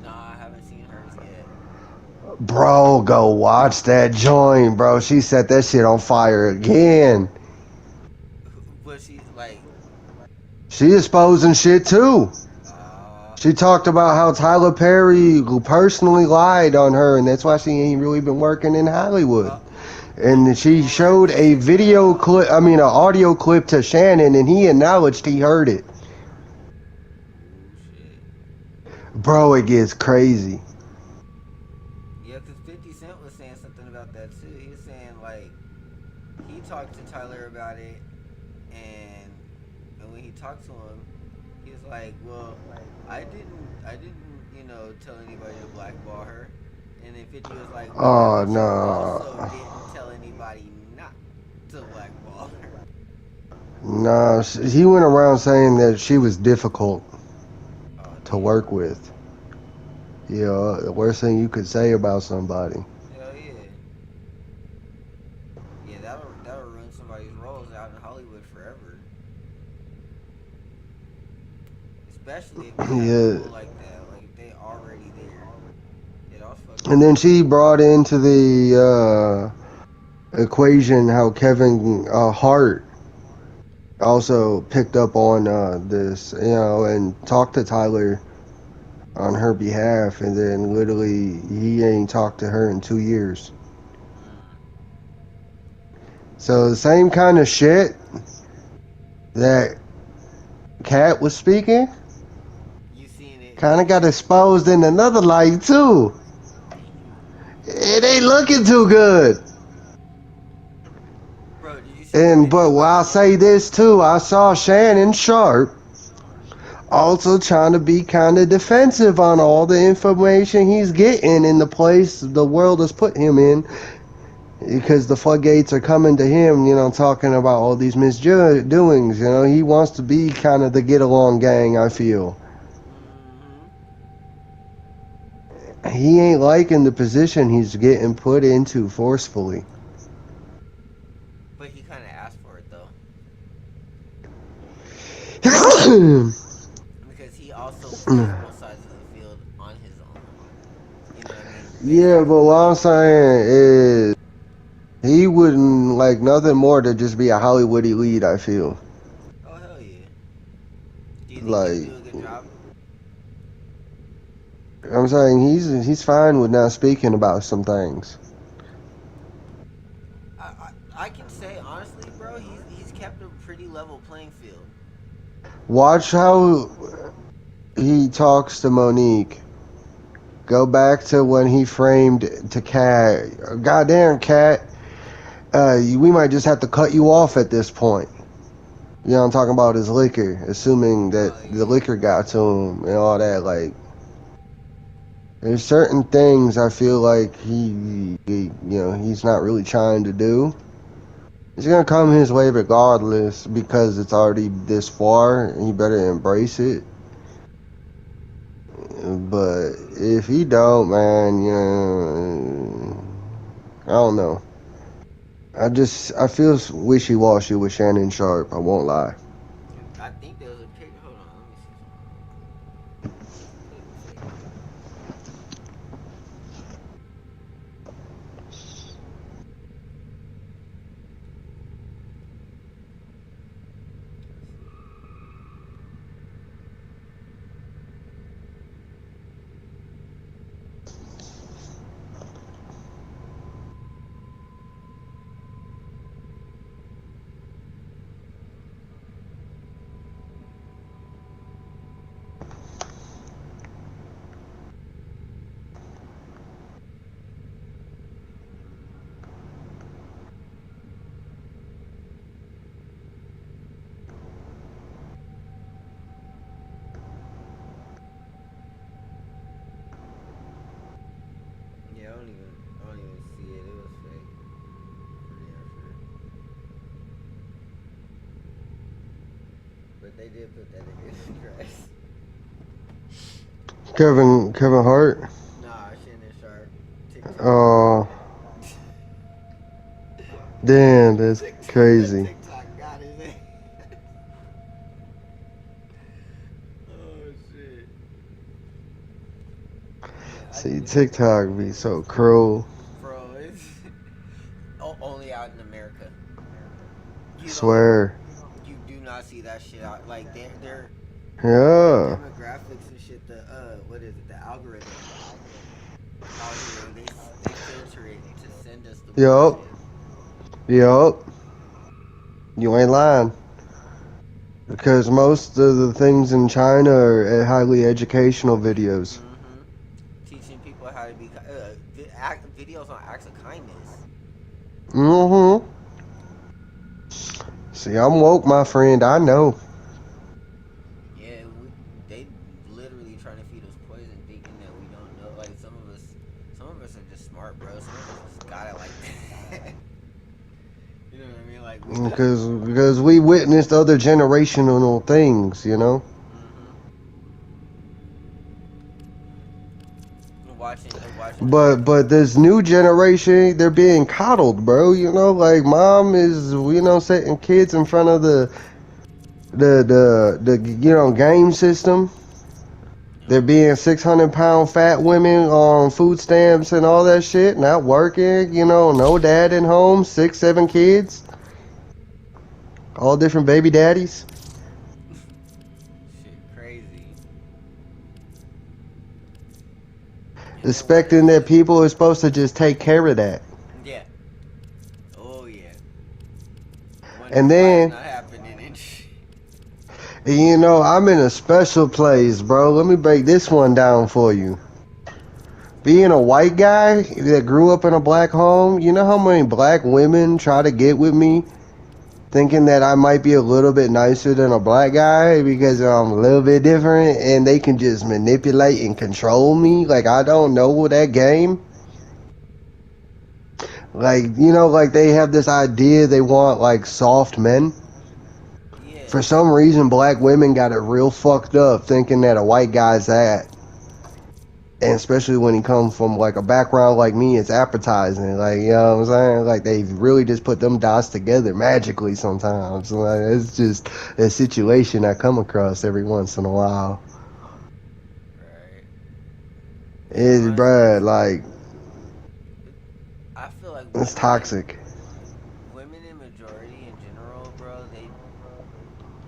Nah, I haven't seen hers yet. Bro, go watch that joint, bro. She set that shit on fire again. But she's like, She exposing shit too. uh, She talked about how Tyler Perry personally lied on her, and that's why she ain't really been working in Hollywood. uh, And she showed a video clip, I mean, an audio clip to Shannon, and he acknowledged he heard it. oh shit. Bro, it gets crazy. Yeah, because 50 Cent was saying something about that too. He was saying, like, he talked to Tyler about it, and when he talked to him, he was like, well, I didn't, tell anybody to blackball her. And then 50 was like, well, yeah, Oh, but you also no. didn't tell anybody not to blackball her. No, he went around saying that she was difficult Oh, to damn. work with. You know, the worst thing you could say about somebody. Hell yeah. Yeah, that'll ruin somebody's roles out in Hollywood forever. Especially if they have a Yeah. pull like that. Like, if they already there. Yeah, that was fucked And up. then she brought into the equation how Kevin Hart also picked up on this, you know, and talked to Tyler on her behalf, and then literally he ain't talked to her in 2 years. Mm. So the same kind of shit that Cat was speaking You seen it? kind of got exposed in another light too. Damn. It ain't looking too good. Bro, did you see the And but video about while the I say this too, I saw Shannon Sharp also trying to be kind of defensive on all the information he's getting in the place the world has put him in, because the floodgates are coming to him, you know, talking about all these misdoings. You know, he wants to be kind of the get along gang, I feel. Mm-hmm. He ain't liking the position he's getting put into forcefully. But he kind of asked for it, though. Because he also plays both sides of the field on his own. You know what I mean? Based Yeah, off but of what what he I'm plays. saying is he wouldn't like nothing more to just be a Hollywood elite, I feel. Oh, hell yeah. Do you think he would Like, do a good job? I'm saying he's fine with not speaking about some things. I can say, honestly, bro, he's kept a pretty level playing field. Watch how he talks to Monique. Go back to when he framed to Cat. Goddamn, Cat. We might just have to cut you off at this point. You know, I'm talking about his liquor, assuming that Oh, the yeah. liquor got to him and all that. Like, there's certain things I feel like he's not really trying to do. It's gonna come his way regardless because it's already this far, and he better embrace it. But if he don't, man, you know, I don't know. I feel wishy-washy with Shannon Sharp. I won't lie. I think there was a picture. Hold on, let me see something real quick. Put it fake. Let's see. They did put that in good dress. Kevin Hart. Nah, Shannon Sharp. TikTok. Oh, damn, that's crazy. TikTok got his ass. Oh shit. Yeah, I See, did. TikTok be so cruel. Bro, it's only out in America. You don't. Swear. You do not see that shit out. Like their Yeah. demographics and shit. The what is it? The algorithm out here. They filter it to send us the Yup. bullshit. Yup. You ain't lying. Because most of the things in China are highly educational videos. Mm-hmm. Teaching people how to be videos on acts of kindness. Mm-hmm. See, I'm woke, my friend. I know. Yeah, they literally trying to feed us poison, thinking that we don't know. Like some of us are just smart, bro. Some of us just got it like that. You know what I mean? Like we just. Because we witnessed other generational things, you know. Mm-hmm. Watching But this new generation, they're being coddled, bro. You know, like mom is, setting kids in front of the game system. They're Yo, being 600-pound fat women on food stamps and all that shit, not working, no dad in home, 6, 7 kids, all different baby daddies. shit, crazy. And then one Expecting is that just people are supposed to just take care of that. yeah. Oh yeah. And Wondering why it's then, not happening and shit. I'm in a special place, bro. Let me break this one down for you. Being a white guy that grew up in a black home, you know how many black women try to get with me thinking that I might be a little bit nicer than a black guy because I'm a little bit different and they can just manipulate and control me like I don't know that game. Like, like they have this idea they want like soft men. Yeah. For some reason, black women got it real fucked up thinking that a white guy's that. And especially when he comes from like a background like me, it's appetizing. Like, you know what I'm saying? Like they really just put them dots together magically sometimes. Like, it's just a situation I come across every once in a while. Right. Yeah, It's, honestly, bruh, like, I feel like it's toxic. women in majority in general, bro. They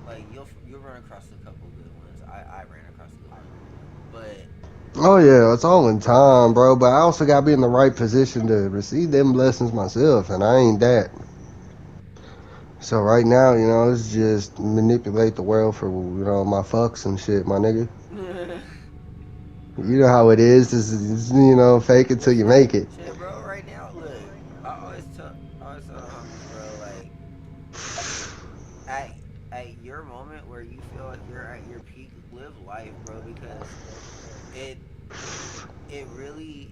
like you'll run across a couple good ones. I ran across a good one, but Oh, yeah, it's all in time, bro. But I also got to be in the right position to receive them blessings myself, and I ain't that. So right now, it's just manipulate the world for, my fucks and shit, my nigga. You know how it is. This is, fake it till you make it. shit, bro. Right now, look, I always tell the homies, bro. Like at at your moment where you feel like you're at your peak, live life, bro, because it it really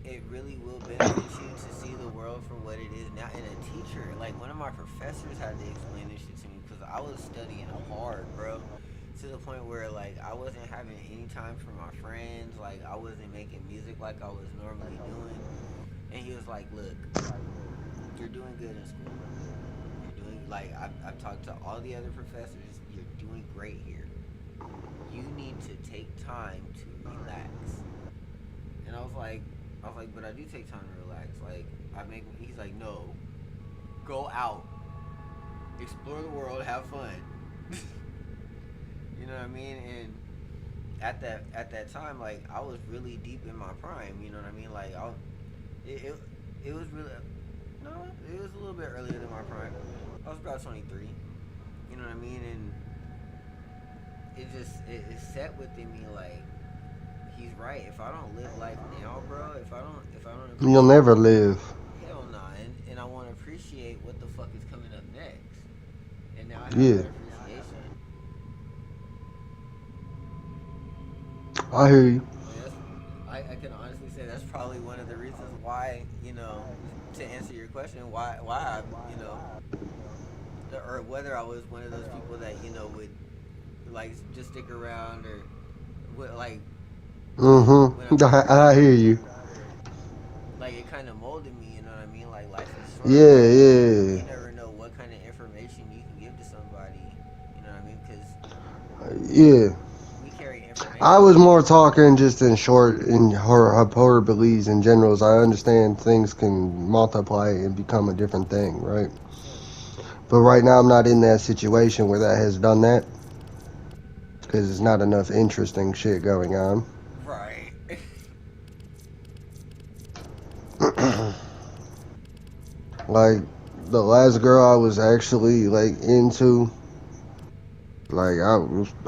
it really will benefit you to see the world for what it is now. And a teacher, like one of my professors had to explain this shit to me because I was studying hard, bro, to the point where like I wasn't having any time for my friends, like I wasn't making music like I was normally doing. And he was like, look, you're doing good in school. You're doing like I've talked to all the other professors. You're doing great here. You need to take time to relax. And I was like, but I do take time to relax. Like I make. He's like, no, go out, explore the world, have fun. You know what I mean? And at that time, like I was really deep in my prime. You know what I mean? Like it, it, it was really no, it was a little bit earlier than my prime. I was about 23. You know what I mean? And it set within me like he's right. If I don't live life now, bro, if I don't You'll appreciate never live. hell nah, and I want to appreciate what the fuck is coming up next. And now I have Yeah, that appreciation. I hear you. Like I can honestly say that's probably one of the reasons why to answer your question why I or whether I was one of those people that would like just stick around or what like when I'm Mm-hmm. I hear younger, you. like it kind of molded me. You know what I mean? Like life is short, Yeah, bro. You yeah, never know what kind of information you can give to somebody. You know what I mean? Because yeah. we carry I information was with more us. talking just in short in horror beliefs in general. As I understand things can multiply and become a different thing, right? Yeah. But right now I'm not in that situation where that has done that because it's not enough interesting shit going on. Right. Like the last girl I was actually like into, like I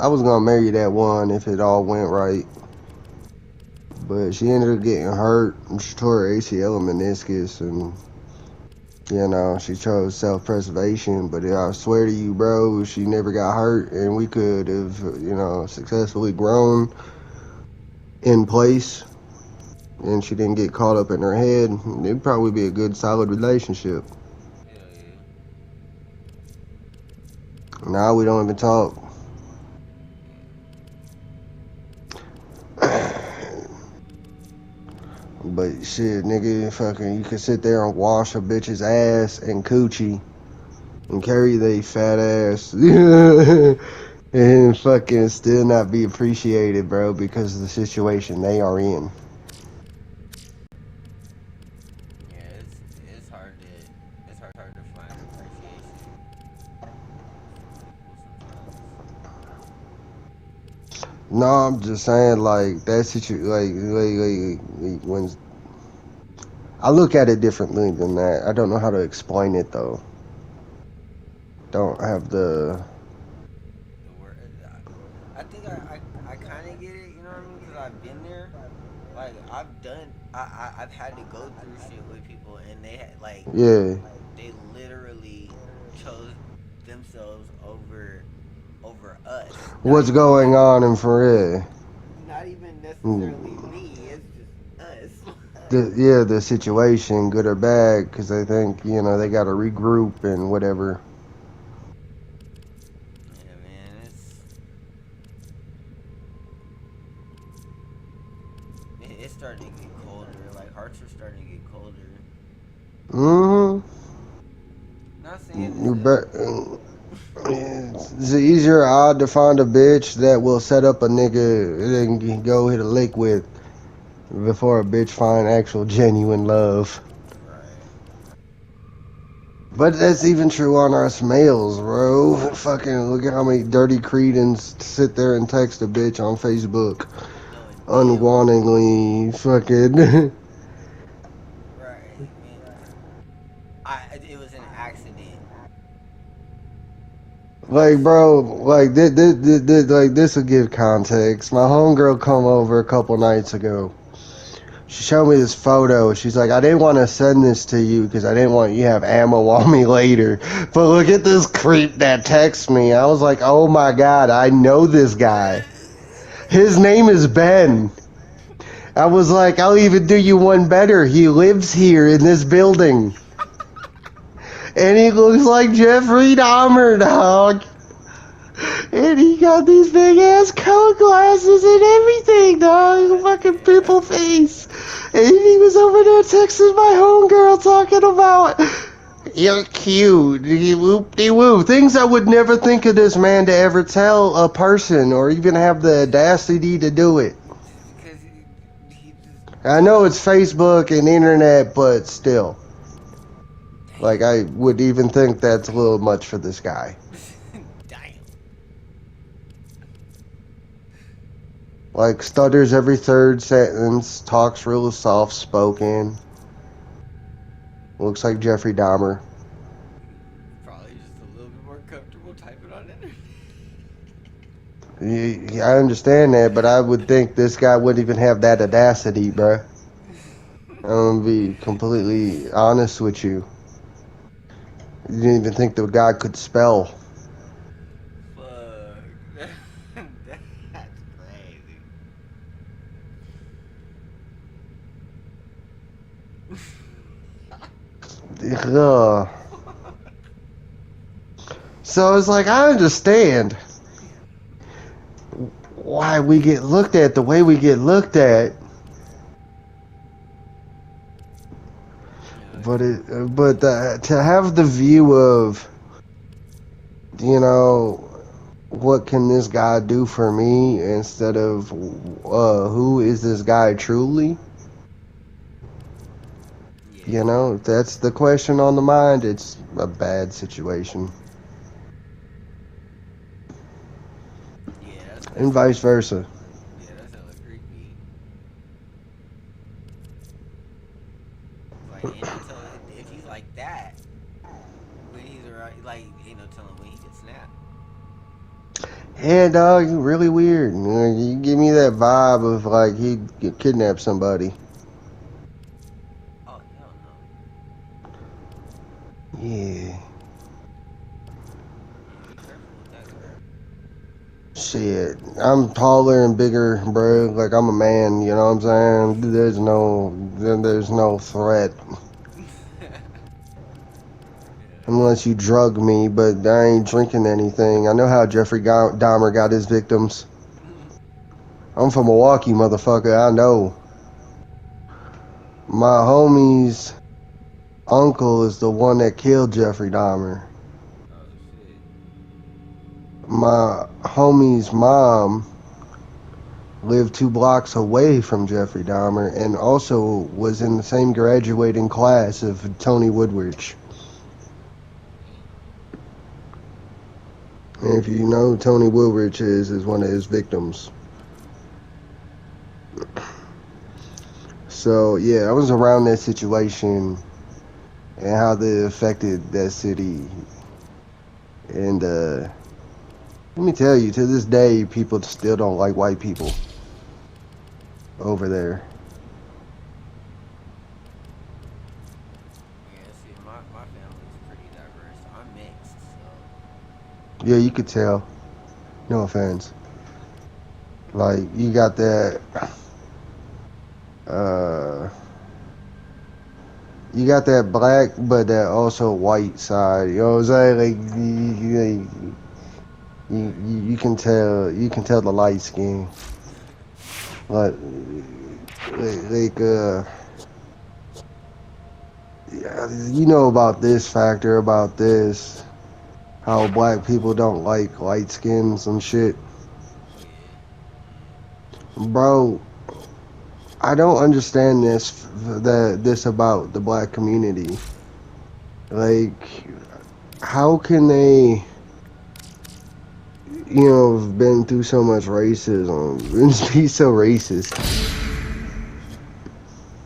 was gonna marry that one if it all went right, but she ended up getting hurt. She tore her ACL and meniscus, and she chose self-preservation. But I swear to you, bro, she never got hurt, and we could have successfully grown in place, and she didn't get caught up in her head. It'd probably be a good, solid relationship. Hell yeah. Now we don't even talk. But shit, nigga, fucking, you can sit there and wash a bitch's ass and coochie and carry they fat ass and fucking still not be appreciated, bro, because of the situation they are in. Yeah, it's hard to find appreciation from people sometimes. No, I'm just saying, like, that situation, when I look at it differently than that. I don't know how to explain it, though. Don't have the. The word, I think I kind of get it. You know what I mean? Because I've been there. Like I've had to go through shit with people, and they had like Yeah. they literally chose themselves over us. What's going on in for real? Not even necessarily Mm. me. It's just us. The situation, good or bad, because they think they got to regroup and whatever. Yeah, man. It's starting to get colder. Like hearts are starting to get colder. Mm-hmm. Not saying it's You a. bet. It's easier odd to find a bitch that will set up a nigga and can go hit a lick with before a bitch find actual genuine love. Right. But that's even true on us males, bro. Fucking look at how many dirty cretins sit there and text a bitch on Facebook Knowing damn well. unwantedly. Fucking. Right, man. It was an accident. Like Like, bro, like this will give context. My homegirl come over a couple nights ago. right. She showed me this photo. She's like, I didn't want to send this to you because I didn't want you to have ammo on me later. But look at this creep that texts me. I was like, oh my god, I know this guy. His name is Ben. I was like, I'll even do you one better. He lives here in this building. And he looks like Jeffrey Dahmer, dog. And he got these big ass coat glasses and everything, dog. God Fucking pimple damn. face. And he was over there texting my homegirl talking about, you're cute. Whoop de whoop. Things I would never think of this man to ever tell a person or even have the audacity to do it. Just because he just I know it's Facebook and internet, but still. Like, damn. I would even think that's a little much for this guy. Damn. Like, stutters every third sentence, talks real soft spoken. Looks like Jeffrey Dahmer. Probably just a little bit more comfortable typing on it. Yeah, I understand that, but I would think this guy wouldn't even have that audacity, bruh. I'm gonna be completely honest with you. You didn't even think the guy could spell. Fuck. That's crazy. Ugh. So it's like, I understand. why we get looked at the way we get looked at. Yeah, But to have the view of, you know, what can this guy do for me instead of who is this guy truly? yeah, You know, if that's the question on the mind, it's a bad situation. yeah. And That's vice versa. yeah, that's hella creepy. Like, ain't no telling if he's like that when he's around. Like, ain't no telling when he could snap. Yeah, dog, you really weird. You give me that vibe of like he kidnapped somebody. Oh hell no. Yeah. Yeah, be careful with that crap. Shit, I'm taller and bigger, bro. Like I'm a man, you know what I'm saying? There's no threat Hell unless you drug me, but I ain't drinking anything. I know how Jeffrey Dahmer got his victims. yeah. I'm from Milwaukee, motherfucker. I know. My homie's uncle is the one that killed Jeffrey Dahmer. Oh shit. My homie's mom lived 2 blocks away from Jeffrey Dahmer and also was in the same graduating class of Tony Woodward. Damn. And if you know who Tony Woodward is one of his victims. So yeah, I was around that situation and how they affected that city. And let me tell you, to this day, people still don't like white people over there. Yeah, see, my family's pretty diverse. I'm mixed, so Yeah, you could tell. No offense. Like you got that. Uh, you got that black, but that also white side. You know what I'm saying? Like you can tell the light skin. Like like yeah, you know about this factor about this. How black people don't like light skins and shit. yeah, Bro, I don't understand this about the black community. Like, how can they, have been through so much racism and just be so racist?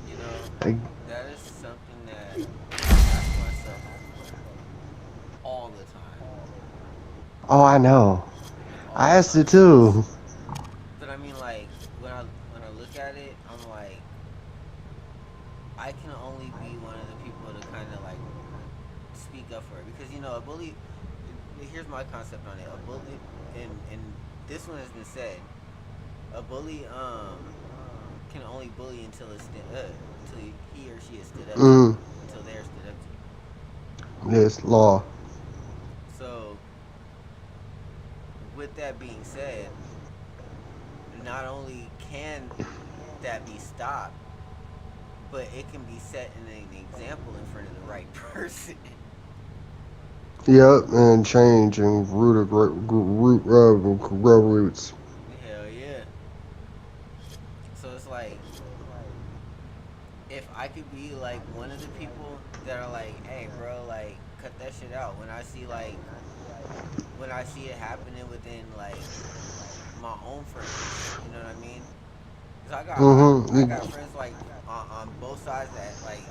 you know, Like, that is something that I ask myself all the time, oh, I know. all I the asked it time. too. But I mean, like when I look at it, I'm like, I can only be one of the people to kind of like speak up for it because a bully. Here's my concept on it: a bully, and this one has been said. A bully can only bully until he or she is stood up to, Mm, until they're stood up to. this law. So with that being said, not only can that be stopped, but it can be set in an example in front of the right person. Yep, and change and grow roots. Hell yeah. So it's like if I could be like one of the people that are like, hey bro, like cut that shit out when I see it happening within like my own friends, you know what I mean? Cause I Mm-hmm. got friends like on both sides that like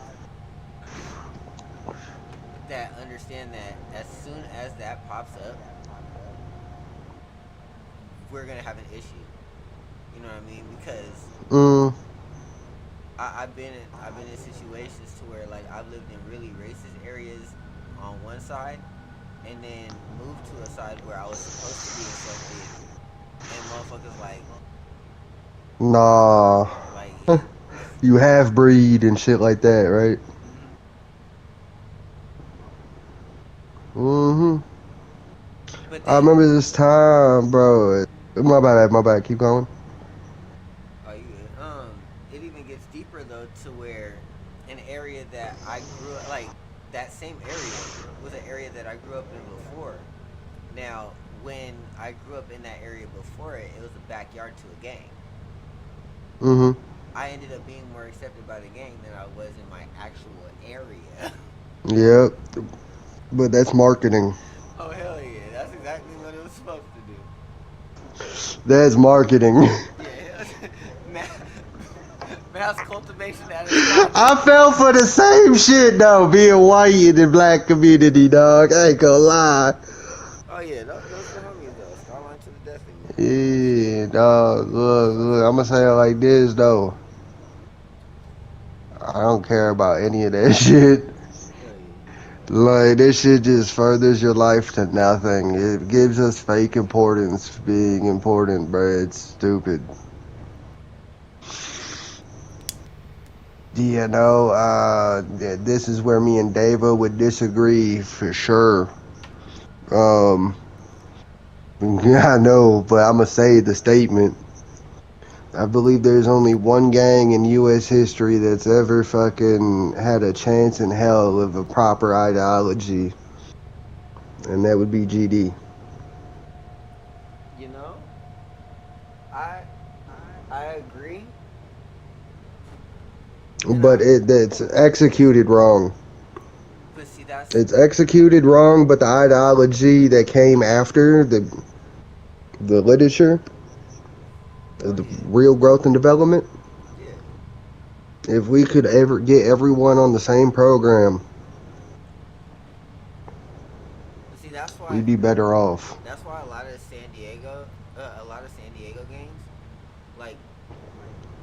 that understand that as soon as that pops up, we're gonna have an issue. You know what I mean? Because Mm, I've been in situations to where like I've lived in really racist areas on one side, and then moved to a side where I was supposed to be accepted, and motherfuckers nah. like You half breed and shit like that, right? mm-hmm. Mm-hmm. But I then remember this time, bro. My bad. Keep going. Oh, you good. It even gets deeper though to where an area that I grew up like that same area was an area that I grew up in before. Now, when I grew up in that area before it, it was a backyard to a gang. Mm-hmm. I ended up being more accepted by the gang than I was in my actual area. Yep. But that's marketing. Oh hell yeah, that's exactly what it was supposed to do. That's marketing. Yeah, mass, mass cultivation at its finest. I fell for the same shit though, being white in the black community, dog. I ain't gonna lie. Oh yeah, those the homies though. Skyline to the death of you. Yeah, dog. Look, I'm gonna say it like this though. I don't care about any of that shit. Hell yeah. Like, this shit just furthers your life to nothing. It gives us fake importance being important, bro. It's stupid. This is where me and Dava would disagree for sure. Um, yeah, I know, but I'm gonna say the statement. I believe there's only one gang in U.S. history that's ever fucking had a chance in hell of a proper ideology, and that would be GD. You know, I I agree, and But it's executed wrong. but see that's It's executed wrong, but the ideology that came after the literature, oh the yeah, real growth and development. yeah. If we could ever get everyone on the same program, But see we'd be better off. that's why a lot of San Diego gangs, like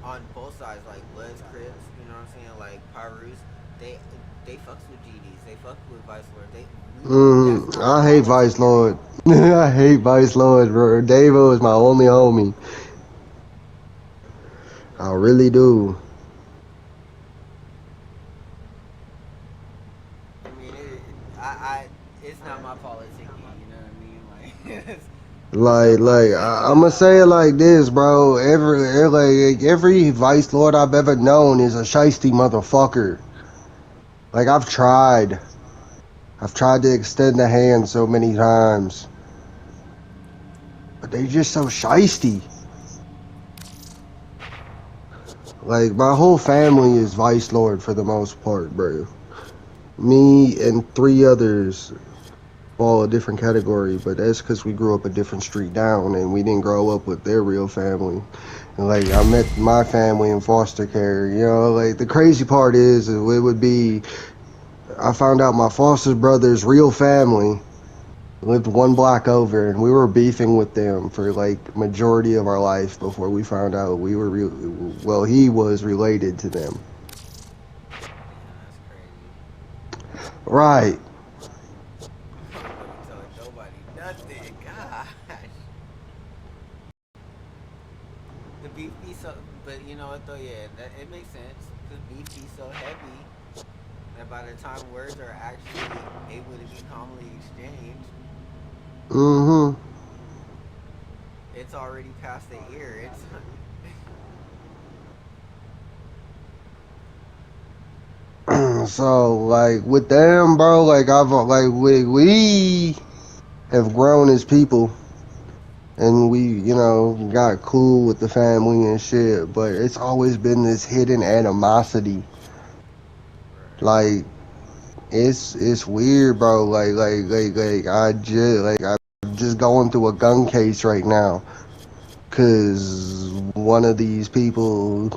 on both sides, like Bloods, Crips, you know what I'm saying, like Pyrus, they they fucks with GDs, they fuck with Vice Lord. That's not a I hate politic Vice area. Lord. I hate Vice Lord, bro. Davo is my only homie. I really do. I mean, I it's not my politic, you know what I mean? Like, it's not my I'm gonna it's not say it my like this, bro. Every Vice Lord I've ever known is a shiesty motherfucker. Like I've tried to extend the hand so many times, but they just so shisty. Like, my whole family is Vice Lord for the most part, bro. Me and three others fall a different category, but that's because we grew up a different street down and we didn't grow up with their real family. And like, I met my family in foster care, you know, like the crazy part is it would be I found out my foster brother's real family lived one block over, and we were beefing with them for like majority of our life before we found out he was related to them. damn, that's crazy. Right. I wouldn't be telling nobody nothing. Gosh, the beef be so, but you know what though? Yeah, it makes sense because beef be so heavy that by the time words are actually able to be calmly exchanged, Mm-hmm. it's already past the ear. It's So like with them, bro, like we have grown as people, and we got cool with the family and shit. But it's always been this hidden animosity. right. Like it's weird, bro. I'm just going through a gun case right now, cause one of these people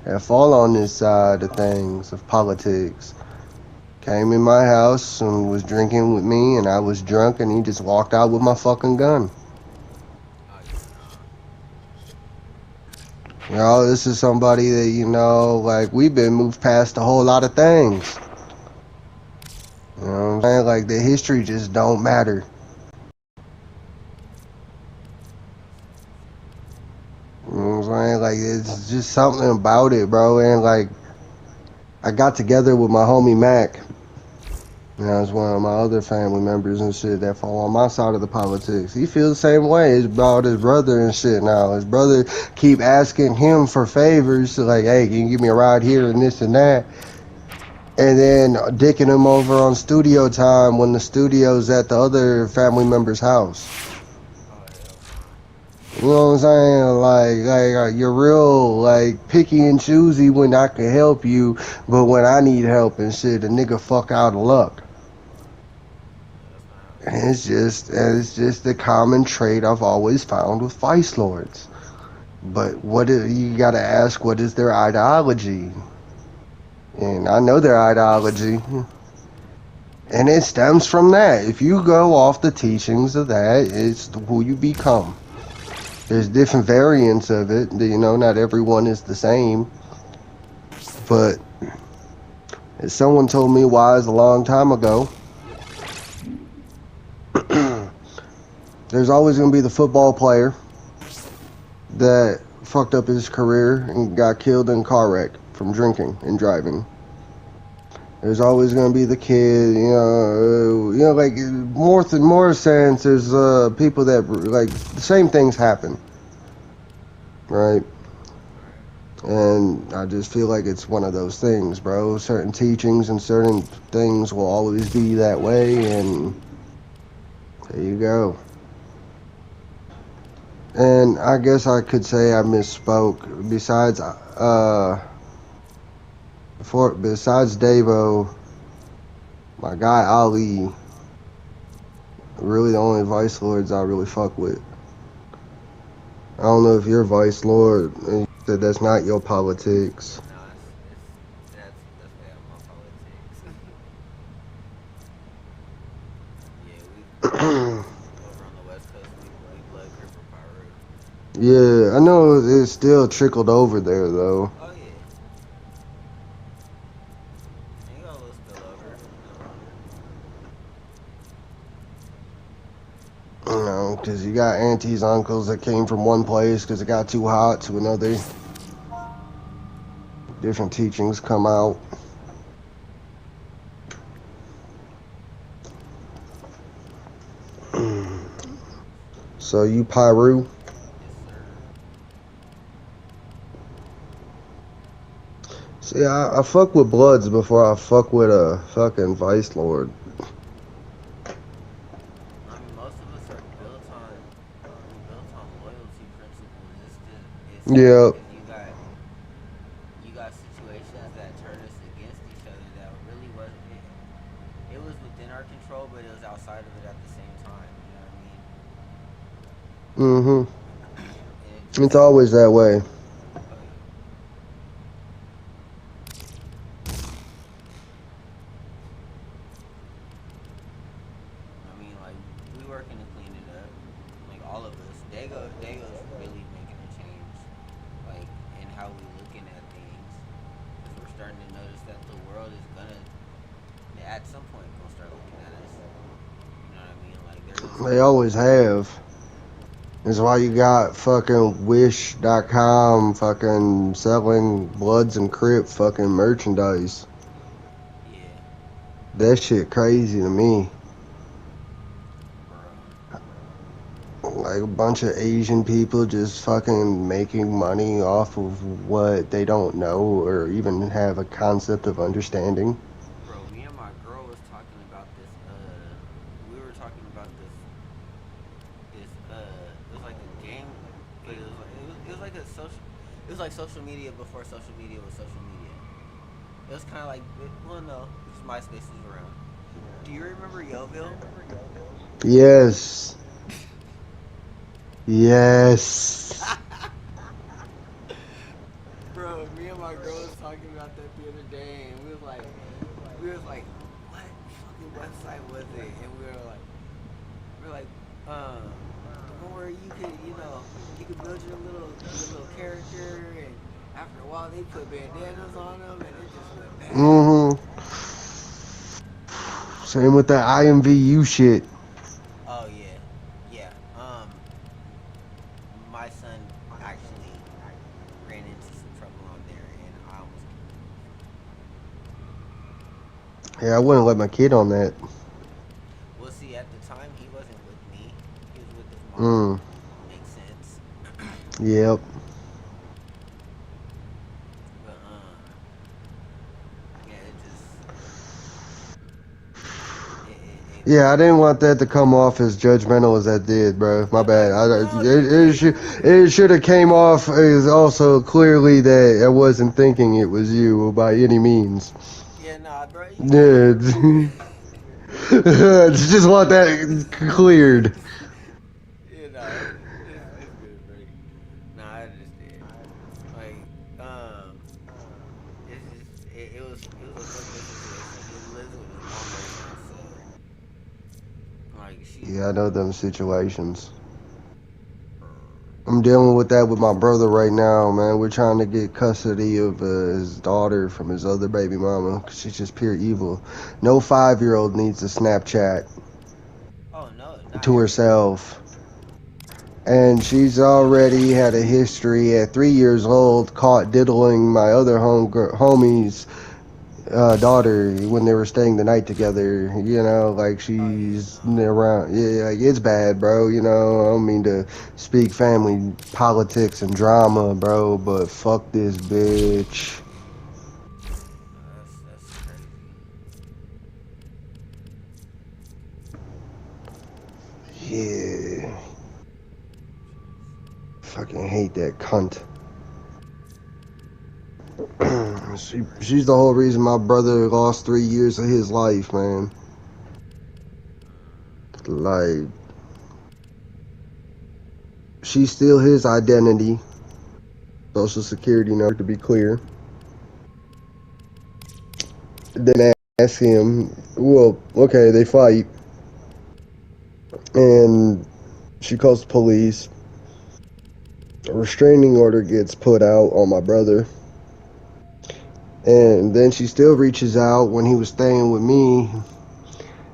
that fall on this side of things of politics came in my house and was drinking with me, and I was drunk, and he just walked out with my fucking gun. Oh yeah, nah. This is somebody that, like, we've been moved past a whole lot of things. You know what I'm saying? Like, the history just don't matter. You know what I'm saying? Like, it's just something about it, bro. And, like, I got together with my homie Mac, That's one of my other family members and shit that fall on my side of the politics. He feels the same way about his brother and shit now. His brother keep asking him for favors, like, hey, can you give me a ride here and this and that? And then dicking him over on studio time when the studio's at the other family member's house. Oh hell You know what I'm saying? Like you're real, like, picky and choosy when I can help you, but when I need help and shit, a nigga fuck out of luck. no. That's not how it's And supposed to be. it's just the common trait I've always found with Vice Lords. But you gotta ask, what is their ideology? And I know their ideology. And it stems from that. If you go off the teachings of that, it's who you become. There's different variants of it. You know, not everyone is the same. But as someone told me wise a long time ago, there's always going to be the football player that fucked up his career and got killed in a car wreck from drinking and driving. There's always going to be the kid, like more sense. There's people that, like, the same things happen, right? And I just feel like it's one of those things, bro. Certain teachings and certain things will always be that way, and there you go. And I guess I could say I misspoke. Besides Davo, my guy Ali, really the only Vice Lords I really fuck with. I don't know if you're Vice Lord and you said that's not your politics. No, that's way out my politics. Yeah, we over on the West Coast, we blood crip for Pyro. Yeah, I know it still trickled over there though. Oh yeah, and you got a little spillover, You know, because you got aunties, uncles that came from one place because it got too hot to another. Different teachings come out. So you Pyru? Yes, sir. See, I fuck with Bloods before I fuck with a fucking Vice Lord. I mean, most of us are built on we're built on loyalty principles. It's tough Yeah. because you got situations that turn us against each other that really wasn't it was within our control, but it was outside of it at the same time. You know what I mean? Mm-hmm. And it It's just always that way. oh yeah. I mean, like we working to clean it up, like all of us. Dago's really making a change, like in how we looking at things, because we're starting to notice that the world is gonna, at some point, gonna start looking at us. You know what I mean? Like they're gonna They start. always have. That's why you got fucking Wish.com fucking selling Bloods and Crip fucking merchandise. Yeah, That shit crazy to me. bro. Like a bunch of Asian people just fucking making money off of what they don't know or even have a concept of understanding. Bro, me and my girl was talking about this. We were talking about this. It was like a game, but it was like a social. It was like social media before social media was social media. It was kind of like, well, no, because MySpace was around. Do you remember Yoville? Yes. Yes. Bro, me and my girl was talking about that the other day, and we was like, what fucking website was it? And we were like, the one where you could build your little character, and after a while they put bandanas on them, and it just went bad. Mm-hmm. Same with that IMVU shit. Oh yeah, yeah. My son actually ran into some trouble on there, and I almost Yeah, I wouldn't let my kid on that. Well, see, at the time he wasn't with me; he was with his mom. Mm. Makes sense. Yep. But yeah, it just it Yeah, I didn't want that to come off as judgmental as that did, bro. My no, no, bad. no, you're good. You're good. It should have came off as also clearly that I wasn't thinking it was you by any means. Yeah, nah, bro, you Yeah. good. Just want that cleared. Yeah, nah, it's good, bro. Nah, I understand. Like, it's just it was a fucked up situation. He lives with his mom right now, so like she's Yeah, I know them situations. uh, I'm dealing with that with my brother right now, man. We're trying to get custody of his daughter from his other baby mama 'cause she's just pure evil. No 5-year-old needs a Snapchat oh no, not to everybody. herself. And she's already had a history at 3 years old, caught diddling my other homie's daughter when they were staying the night together. You know, like Oh yeah, she's no. around. Yeah, like it's bad, bro. You know, I don't mean to speak family politics and drama, bro, but fuck this bitch. No, that's crazy. Yeah, fucking hate that cunt. She's the whole reason my brother lost 3 years of his life, man. Like, she's still his identity. Social security number, to be clear. Then ask him, well, okay, they fight, and she calls the police. A restraining order gets put out on my brother. And then she still reaches out when he was staying with me,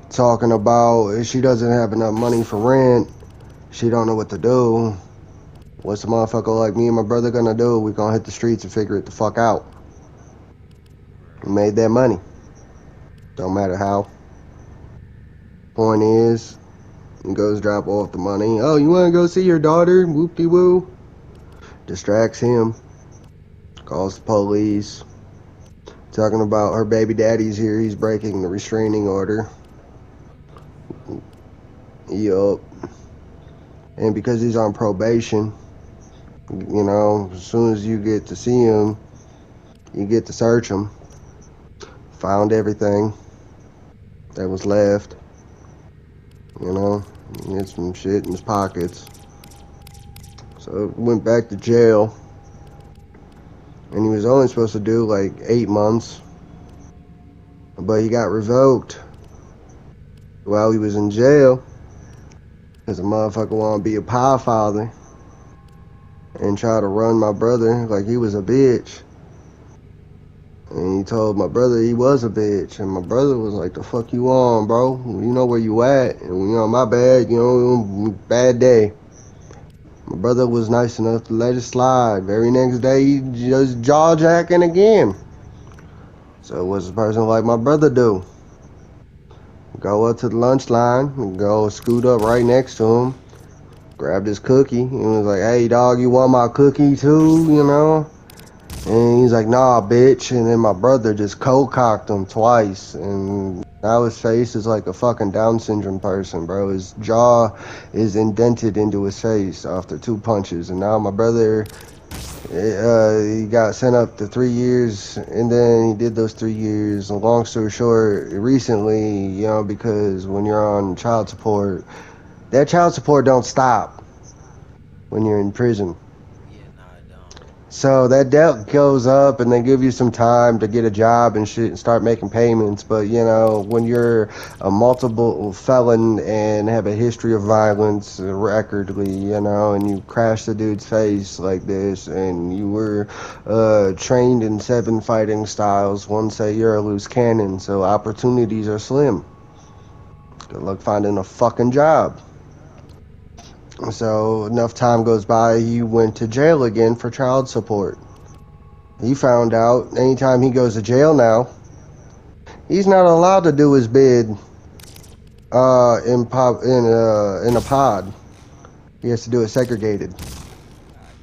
talking about she doesn't have enough money for rent. She don't know what to do. What's a motherfucker like me and my brother gonna do? We gonna hit the streets and figure it the fuck out. We made that money. Don't matter how. Point is, he goes drop off the money. Oh, you wanna go see your daughter? Whoop-de-woo. Distracts him. Calls the police. Talking about her baby daddy's here. He's breaking the restraining order. What the fuck? Yup. And because he's on probation, you know, as soon as you get to see him, you get to search him. Found everything that was left. You know, he had some shit in his pockets. So went back to jail. And he was only supposed to do like 8 months. But he got revoked while he was in jail. Because a motherfucker wanted to be a pie father. And try to run my brother like he was a bitch. And he told my brother he was a bitch. And my brother was like, the fuck you on, bro? You know where you at. And, you know, my bad, you know, bad day. My brother was nice enough to let it slide. Very next day, he just jaw jacking again. So what's a person like my brother do? Go up to the lunch line and go scoot up right next to him. Grabbed his cookie and was like, hey, dog, you want my cookie too, you know? And he's like, nah, bitch. And then my brother just cold-cocked him twice. And now his face is like a fucking Down syndrome person, bro. His jaw is indented into his face after 2 punches. And now my brother, he got sent up to 3 years. And then he did those 3 years. And long story short, recently, you know, because when you're on child support, that child support don't stop when you're in prison. Yeah, nah, I don't. So that debt goes up and they give you some time to get a job and shit and start making payments. But, you know, when you're a multiple felon and have a history of violence recordly, you know, and you crash the dude's face like this and you were trained in 7 fighting styles, one say you're a loose cannon, so opportunities are slim. Good luck finding a fucking job. So enough time goes by, he went to jail again for child support. He found out anytime he goes to jail now, He's not allowed to do his bid in a pod. He has to do it segregated. God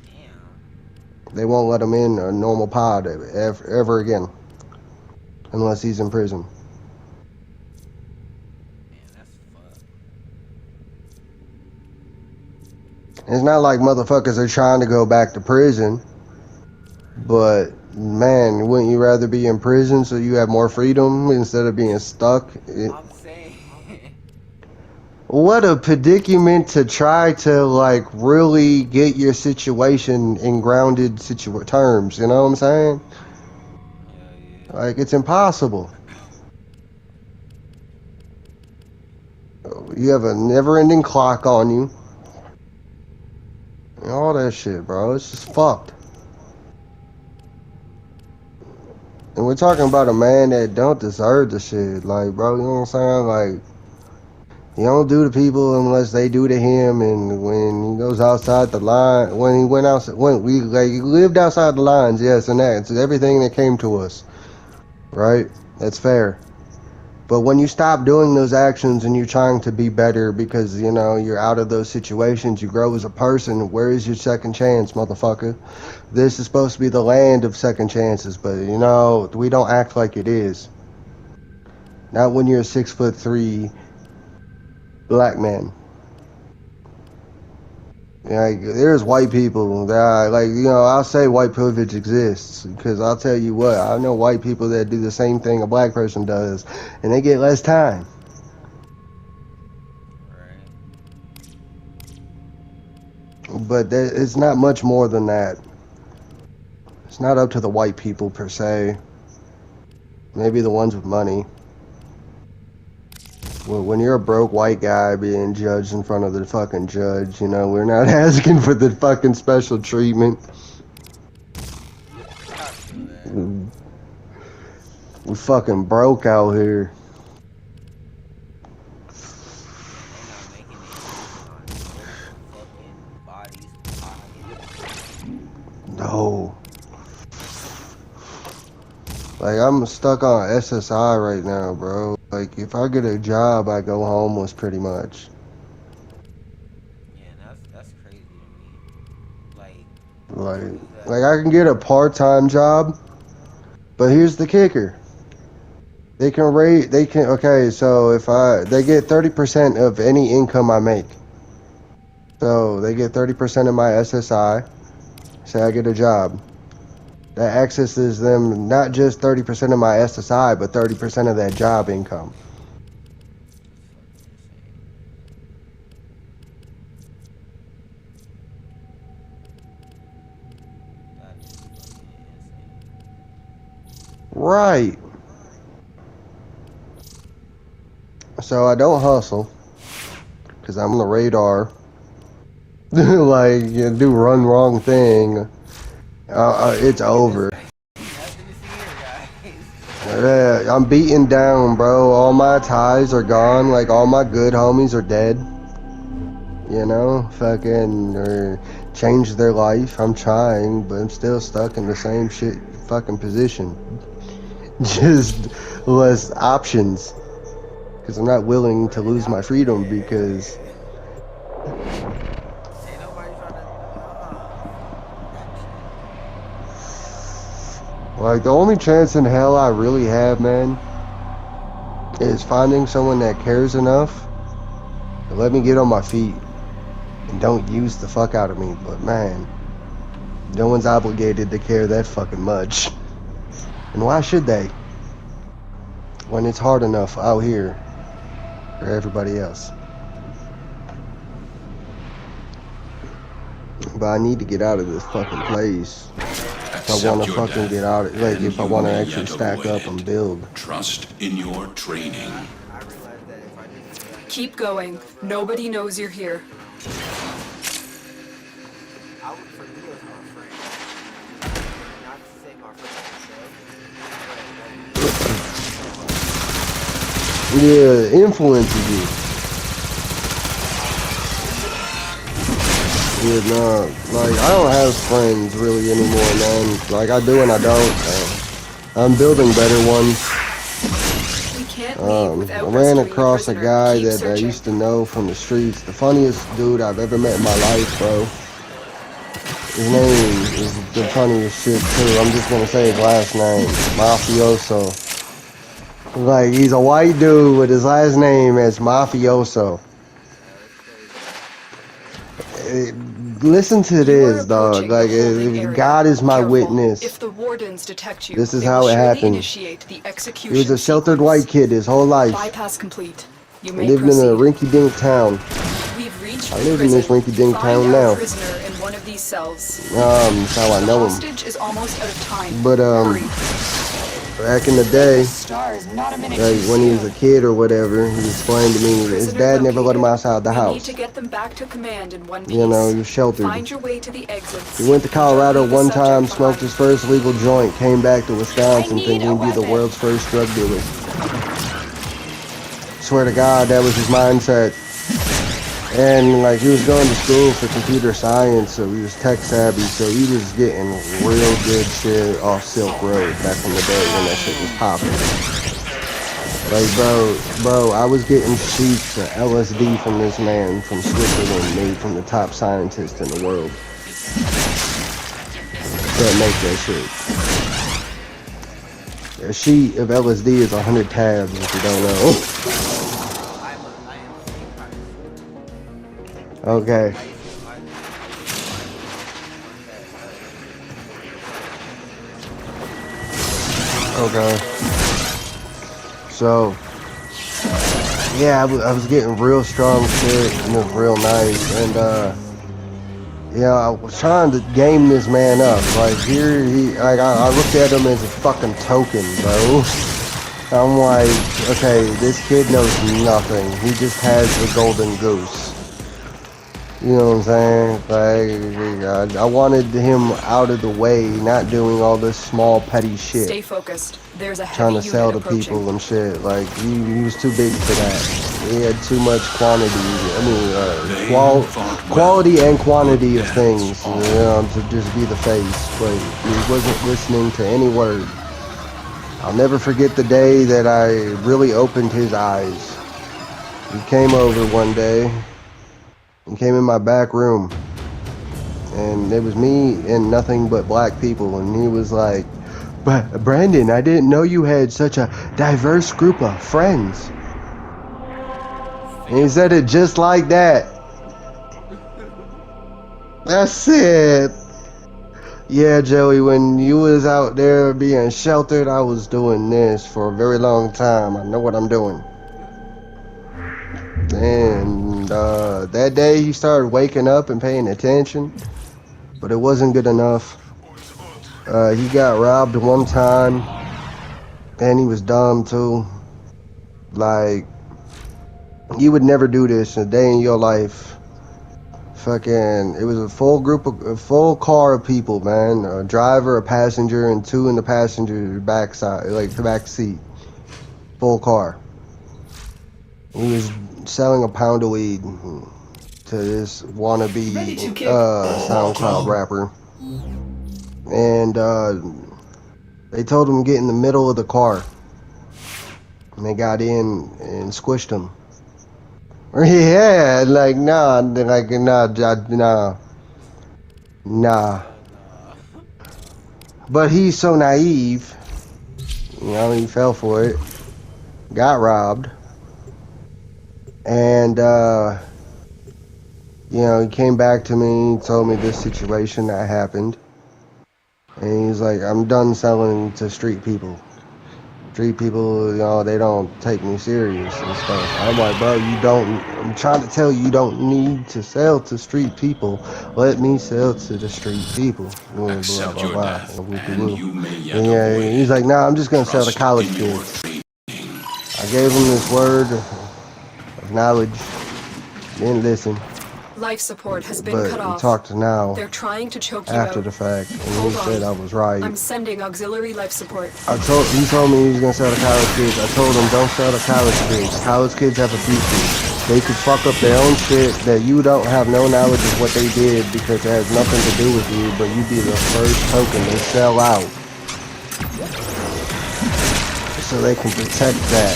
damn. They won't let him in a normal pod ever again, unless he's in prison. Man, that's fucked. It's not like motherfuckers are trying to go back to prison, but man, wouldn't you rather be in prison so you have more freedom instead of being stuck? I'm saying. What a predicament to try to like really get your situation in grounded terms, you know what I'm saying? Hell yeah. Like it's impossible. You have a never-ending clock on you. And all that shit, bro. It's just fucked. And we're talking about a man that don't deserve the shit. Like, bro, you know what I'm saying? Like, he don't do to people unless they do to him. And when he goes outside the line, when he went outside, he lived outside the lines, yes, and that's everything that came to us, right? That's fair. But when you stop doing those actions and you're trying to be better because, you know, you're out of those situations, you grow as a person, where is your second chance, motherfucker? This is supposed to be the land of second chances, but, you know, we don't act like it is. Not when you're a 6'3" black man. Like, there's white people that, like, you know, I'll say white privilege exists because I'll tell you what, I know white people that do the same thing a black person does, and they get less time. Right. But it's not much more than that. It's not up to the white people per se. Maybe the ones with money. When you're a broke white guy being judged in front of the fucking judge, you know, we're not asking for the fucking special treatment. We fucking broke out here. They're not making it on fucking bodies. No. Like, I'm stuck on SSI right now, bro. Like, if I get a job, I go homeless pretty much. Yeah, that's crazy to me. Like Like I can get a part-time job, but here's the kicker. Okay, so they get 30% of any income I make. So they get 30% of my SSI. Say I get a job. That accesses them not just 30% of my SSI, but 30% of that job income. that is fucking insane. Right. So I don't hustle because I'm on the radar. Like, you do one wrong thing, it's over. Nothing to see here, guys. I'm beaten down, bro. All my ties are gone. Like, all my good homies are dead. You know, fucking, or changed their life. I'm trying, but I'm still stuck in the same shit fucking position. Just less options. Because I'm not willing to lose my freedom because... Ain't nobody trying to. Like, the only chance in hell I really have, man, is finding someone that cares enough to let me get on my feet and don't use the fuck out of me. But, man, no one's obligated to care that fucking much. And why should they? When it's hard enough out here for everybody else. But I need to get out of this fucking place. If I want to fucking get out of, like, if I want to actually stack up and build. Trust in your training. I realized that if I just. Keep going. Nobody knows you're here. I would for me as my friend. Not to say my friend myself, Yeah, influences you. Yeah, nah, like, I don't have friends really anymore, man. Like, I do and I don't. I'm building better ones. can't leave I without ran rescuing the across a prisoner. guy Keep that I searching. used to know from the streets. The funniest dude I've ever met in my life, bro. His name is the funniest shit too. I'm just gonna say his last name, Mafioso. Like he's a white dude with his last name as Mafioso. That's crazy. Eh, Listen to You are this, dog. approaching the Like holding area. God is my Careful. witness. If the wardens detect you, This is they will how it surely happened. initiate the He was execution a sheltered sequence. white kid his whole life. Bypass complete. You He may lived in a proceed. rinky-dink town. We've reached I the live in this prison. rinky-dink Find town our now. prisoner in one of these cells. That's how I The know him. hostage is almost out of time. But Hurry. back in the day, Stars, not a minute like too when he was a soon. kid or whatever, he explained to me that his Prisoner dad never let him located. outside the We need to house. get them back to command in one piece. You know, he was sheltered. Find your way to the exits. He went to and don't Colorado leave the one subject time, smoked behind. his first legal joint, came back to Wisconsin thinking he'd be the world's first drug dealer. Swear to God, that was his mindset. And like he was going to school for computer science, so he was tech savvy, so he was getting real good shit off Silk Road back in the day when that shit was popping. Like bro, I was getting sheets of LSD from this man from Switzerland, made from the top scientist in the world. Can't make that shit. A sheet of LSD is 100 tabs if you don't know. Okay. Okay. So, yeah, I was getting real strong shit, and it was real nice, and yeah, I was trying to game this man up. Like I looked at him as a fucking token, bro. I'm like, okay, this kid knows nothing. He just has the golden goose. You know what I'm saying? Like, I wanted him out of the way, not doing all this small petty shit. Stay focused. There's a Trying heavy to sell unit to approaching. people and shit. Like, he was too big for that. He had too much quantity. I mean, quality and quantity of things, you know, to just be the face. But he wasn't listening to any word. I'll never forget the day that I really opened his eyes. He came over one day. He came in my back room, and it was me and nothing but black people, and he was like, "But Brandon, I didn't know you had such a diverse group of friends." And he said it just like that. That's it. Yeah, Joey, when you was out there being sheltered, I was doing this for a very long time. I know what I'm doing. And that day he started waking up and paying attention, but it wasn't good enough. He got robbed one time, and he was dumb too. Like, you would never do this a day in your life. Fucking, it was a full car of people, man. A driver, a passenger, and two in the passenger backside, like the back seat. Full car. He was selling a pound of weed to this wannabe SoundCloud rapper, and they told him to get in the middle of the car, and they got in and squished him. Yeah, like nah, nah. But he's so naive, you know. He fell for it, got robbed. And, you know, he came back to me, told me this situation that happened. And he's like, I'm done selling to street people. Street people, you know, they don't take me serious and stuff. I'm like, bro, I'm trying to tell you, you don't need to sell to street people. Let me sell to the street people. Accept your death, and you may yet And yeah, avoid he's like, nah, I'm just going to sell to Trust college in your kids. I gave him this word of knowledge. Didn't listen. Life support has been But cut we off. talked now They're trying to choke you after out. the fact, and he Hold said on. I was right. I'm sending auxiliary life support. He told me he was gonna sell to college kids. I told him don't sell to college kids. College kids have a future. They could fuck up their own shit that you don't have no knowledge of what they did because it has nothing to do with you, but you'd be the first token they sell out. So they can protect that.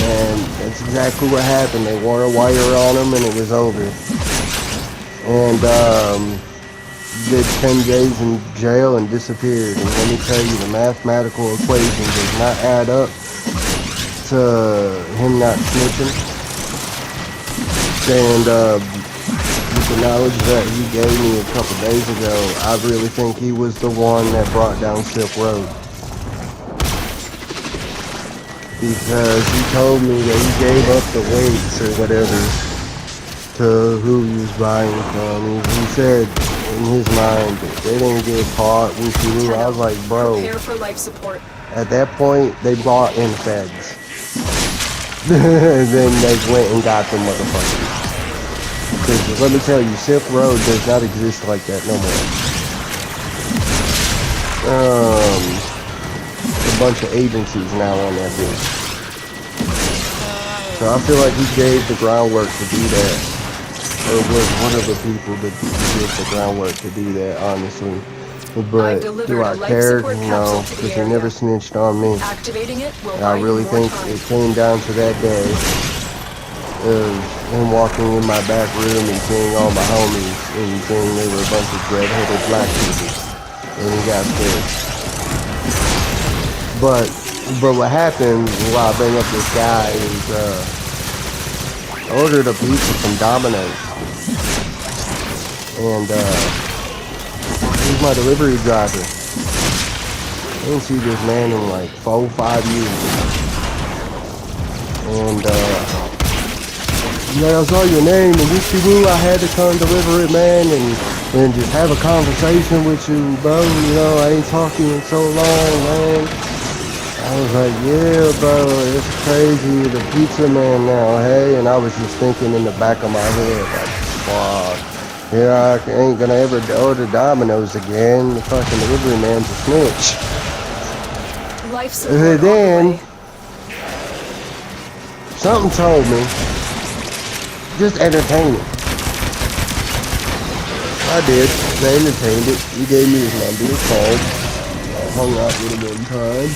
And that's exactly what happened. They wore a wire on him and it was over. And did 10 days in jail and disappeared. And let me tell you, the mathematical equation does not add up to him not snitching. And with the knowledge that he gave me a couple days ago, I really think he was the one that brought down Silk Road. Because he told me that he gave up the weights or whatever to who he was buying from. He said in his mind that they didn't get caught when she knew. I was like, bro, Prepare for life support. at that point, they brought in feds. And then they went and got them motherfuckers. Because let me tell you, Silk Road does not exist like that no more. A bunch of agencies now on that bitch. So I feel like he gave the groundwork to do that. Or was one of the people that did the groundwork to do that, honestly. But do I care? No, because he never snitched on me. Activating it will I really think it came down to that day of him walking in my back room and seeing all my homies and seeing they were a bunch of red-headed black people. And he got scared. But what happened, while I bring up this guy, is I ordered a pizza from Domino's. And he's my delivery driver. I didn't see this man in like 4-5 years. And I saw your name and woo, I had to come deliver it, man, and just have a conversation with you, bro. You know, I ain't talking in so long, man. I was like, yeah, bro, it's crazy, the pizza man now, hey? And I was just thinking in the back of my head, like, fuck. Yeah, I ain't gonna ever order Domino's again. The fucking delivery man's a snitch. Life support And then, something told me, just entertain it. I did. I entertained it. He gave me his number, called. I hung out with him one time.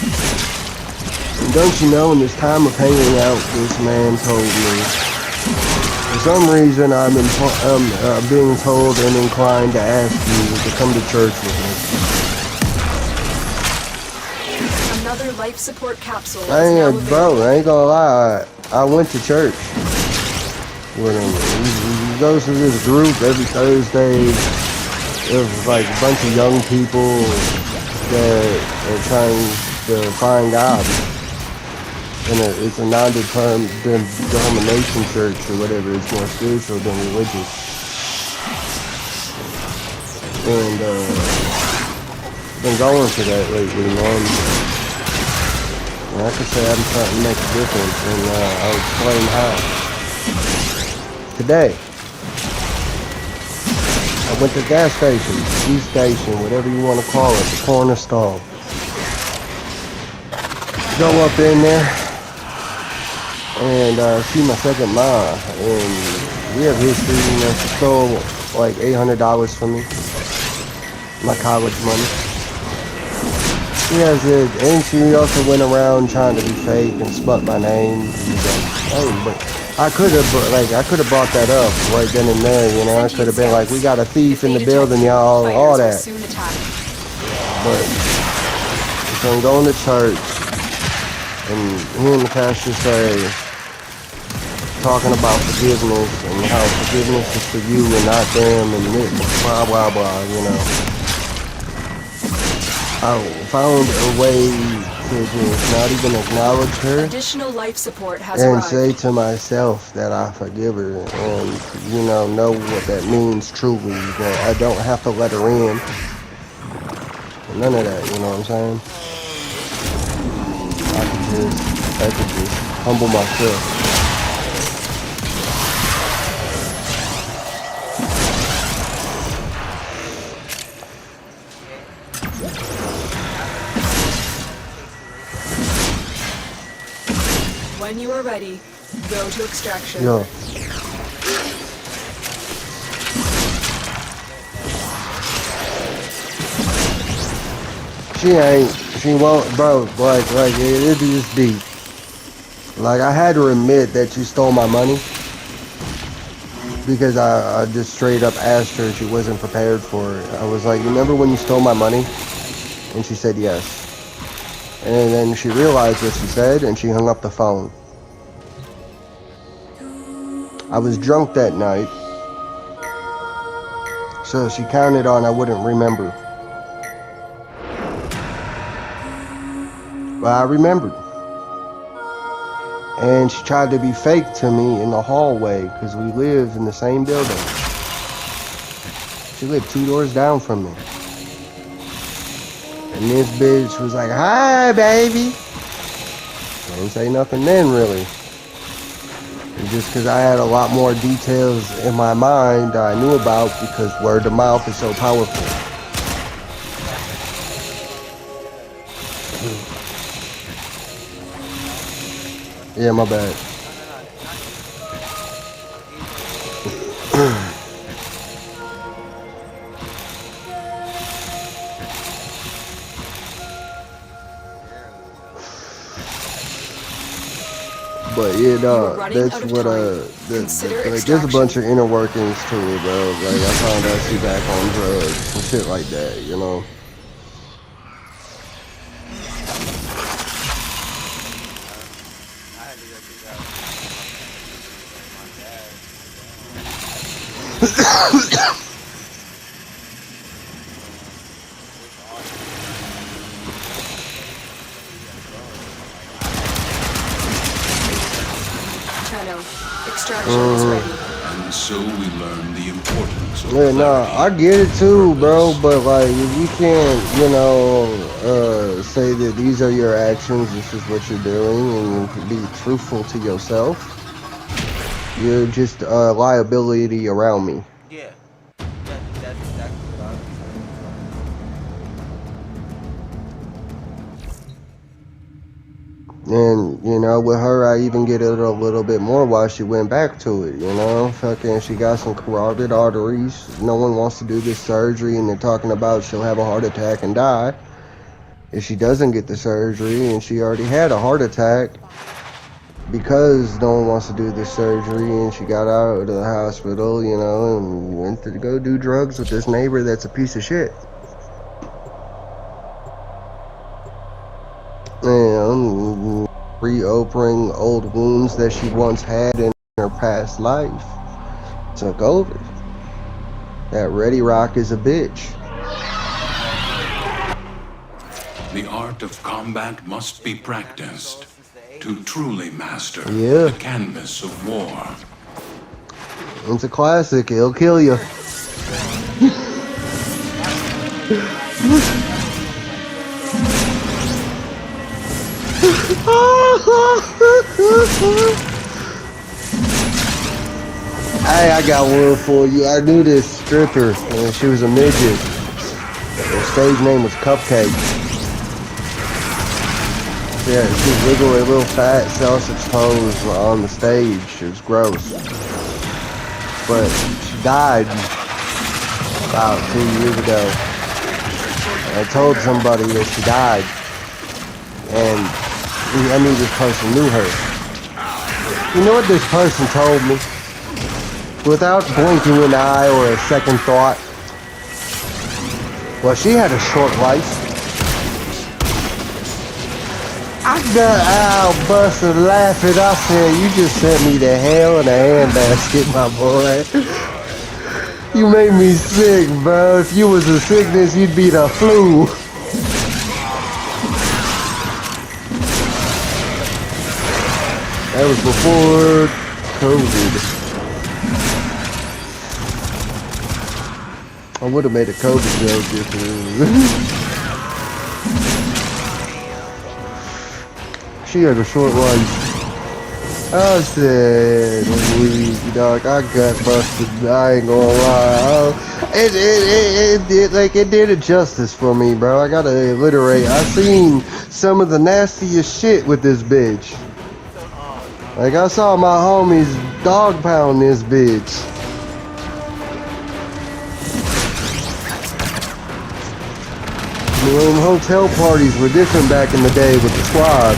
And don't you know, in this time of hanging out, this man told me, for some reason, I'm being told and inclined to ask you to come to church with me. Another life support capsule. I ain't gonna lie. I went to church with him. He goes to this group every Thursday. There's like a bunch of young people that are trying to find God. And it's a non-denomination church or whatever. It's more spiritual than religious. And been going to that lately, man. And I could say I'm trying to make a difference, and I'll explain how. Today, I went to the gas station, East Station, whatever you want to call it, the corner stall. Go up in there. And see my second mom, and we have history. You know, she stole like $800 from me, my college money. She has it, and she also went around trying to be fake and smut my name. Hey, but I could have brought that up right then and there. You know, I could have been like, we got a thief in the building, y'all, all that. But so I'm going to church, and hearing the pastor say, talking about forgiveness and how forgiveness is for you and not them and blah blah blah, you know. I found a way to just not even acknowledge her. Additional life support has and arrived. say to myself that I forgive her and, you know what that means truly, that I don't have to let her in. None of that, you know what I'm saying? I could just humble myself. When you are ready, go to extraction. Yeah. She won't, bro, like, it is deep. Like, I had to admit that she stole my money because I just straight up asked her. She wasn't prepared for it. I was like, you remember when you stole my money? And she said yes. And then she realized what she said and she hung up the phone. I was drunk that night, so she counted on I wouldn't remember. But I remembered. And she tried to be fake to me in the hallway because we live in the same building. She lived 2 doors down from me. And this bitch was like, hi, baby. I didn't say nothing then, really. And just because I had a lot more details in my mind that I knew about because word of mouth is so powerful. Yeah, my bad. But yeah, no, that's what like there's a bunch of inner workings to it, bro. Like I found out she back on drugs and shit like that, you know. I had to go through that with my dad. Extraction is ready. And so we learn the importance of Yeah, nah, I get it too, bro. But like, if you can't, you know, say that these are your actions, this is what you're doing, and be truthful to yourself, you're just a liability around me. Yeah, that's exactly what I was saying. And, you know, with her, I even get it a little bit more why she went back to it, you know? Fucking, she got some carotid arteries. No one wants to do this surgery, and they're talking about she'll have a heart attack and die if she doesn't get the surgery, and she already had a heart attack because no one wants to do this surgery, and she got out of the hospital, you know, and went to go do drugs with this neighbor that's a piece of shit. And reopening old wounds that she once had in her past life took over. That Ready Rock is a bitch. The art of combat must be practiced to truly master Yeah. the canvas of war. It's a classic. It'll kill you. Hey, I got one for you. I knew this stripper, and she was a midget. Her stage name was Cupcake. Yeah, she was wiggling a little fat sausage toes on the stage. It was gross. But she died about 2 years ago. I told somebody that she died, and I knew this person knew her. You know what this person told me? Without blinking an eye or a second thought. Well, she had a short life. I got out busted laughing. I said, you just sent me to hell in a handbasket, my boy. You made me sick, bro. If you was a sickness, you'd be the flu. That was before COVID. I would have made a COVID joke if she had a short life. I said, dog, I got busted. I ain't gonna lie. It did it justice for me, bro. I gotta alliterate. I seen some of the nastiest shit with this bitch. Like, I saw my homies dog pound this bitch. You know, hotel parties were different back in the day with the squad.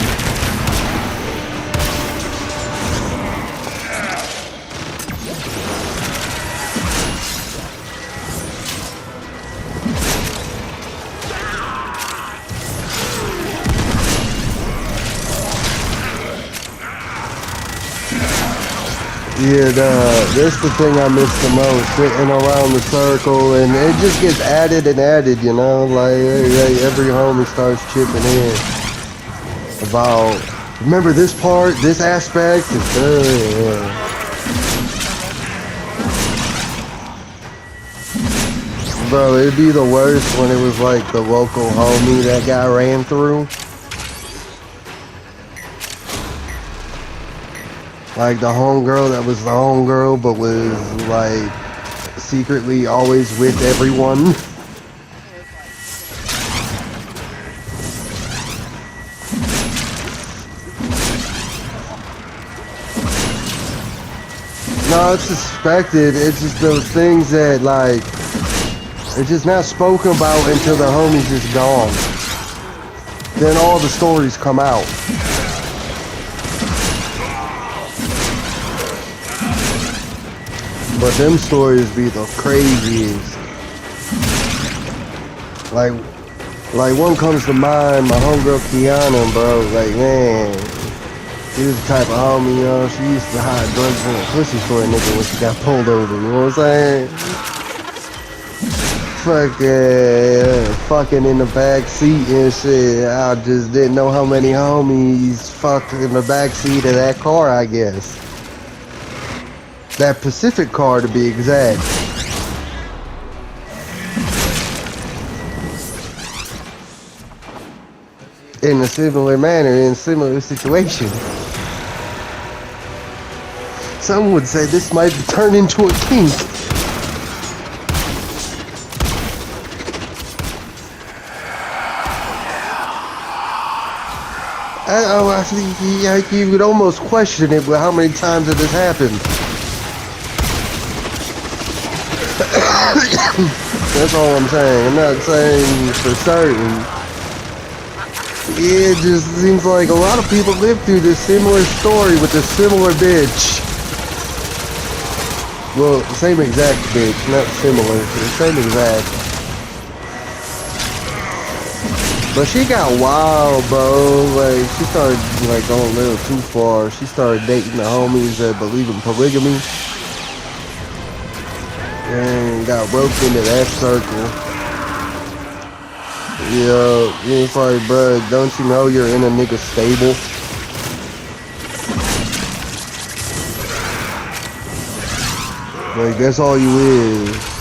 Yeah, that's the thing I miss the most, sitting around the circle, and it just gets added and added, you know, like every homie starts chipping in about, remember this part, this aspect, bro, it'd be the worst when it was like the local homie that guy ran through. Like the homegirl that was the homegirl, but was like secretly always with everyone. No, it's suspected. It's just those things that like it's just not spoken about until the homie's just gone. Then all the stories come out. But them stories be the craziest. Like one comes to mind, my homegirl Kiana, bro. Like, man, she was the type of homie, you know, she used to hide drugs in a pussy for a nigga when she got pulled over, you know what I'm saying? Fucking in the back seat and shit. I just didn't know how many homies fucked in the back seat of that car, I guess. That Pacific car, to be exact. In a similar manner, in similar situation. Some would say this might turn into a kink. You would almost question it with how many times did this happen. That's all I'm saying. I'm not saying for certain. It just seems like a lot of people live through this similar story with a similar bitch. Well, same exact bitch, not similar, the same exact. But she got wild, bro. Like, she started like going a little too far. She started dating the homies that believe in polygamy. And got roped into that circle. Yeah, it's like, bro, don't you know you're in a nigga stable? Like, that's all you is.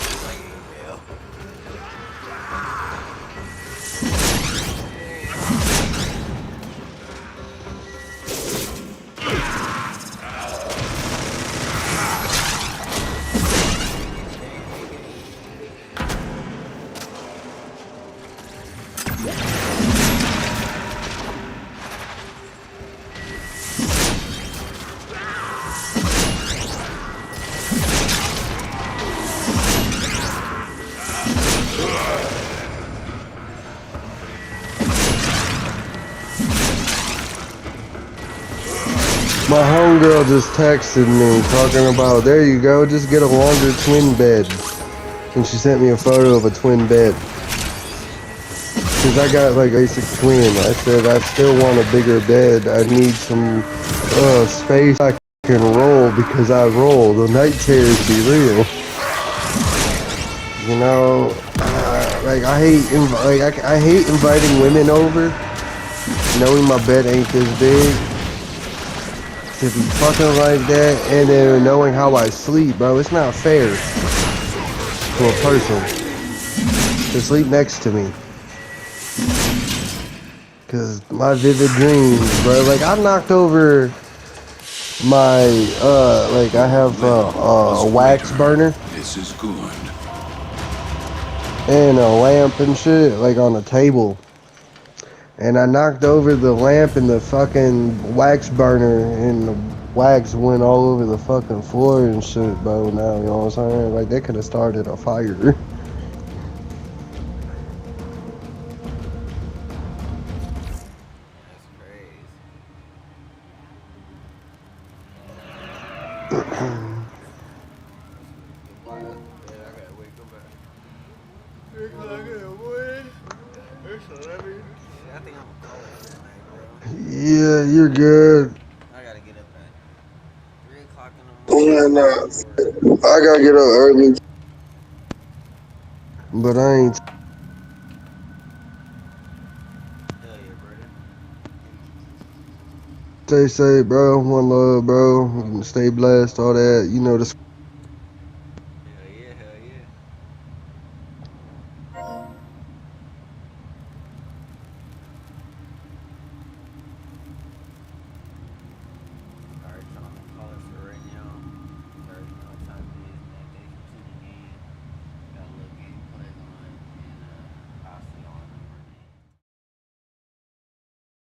My homegirl just texted me talking about, there you go, just get a longer twin bed. And she sent me a photo of a twin bed. Cause I got like a basic twin. I said I still want a bigger bed. I need some space I can roll because I roll. The night terrors be real. You know, like I hate inviting women over, knowing my bed ain't this big. To be fucking like that and then knowing how I sleep, bro, it's not fair to a person to sleep next to me. Cause my vivid dreams, bro, like I knocked over my like I have a wax burner. This is good. And a lamp and shit, like on a table. And I knocked over the lamp and the fucking wax burner, and the wax went all over the fucking floor and shit, bro. Now, you know what I'm saying? Like, they could have started a fire. Yeah, you're good. I gotta get up at 3 o'clock in the morning. Go for it. I gotta get up early. But I ain't. Hell yeah, brother. Stay safe, bro. One love, bro. Stay blessed, all that. You know the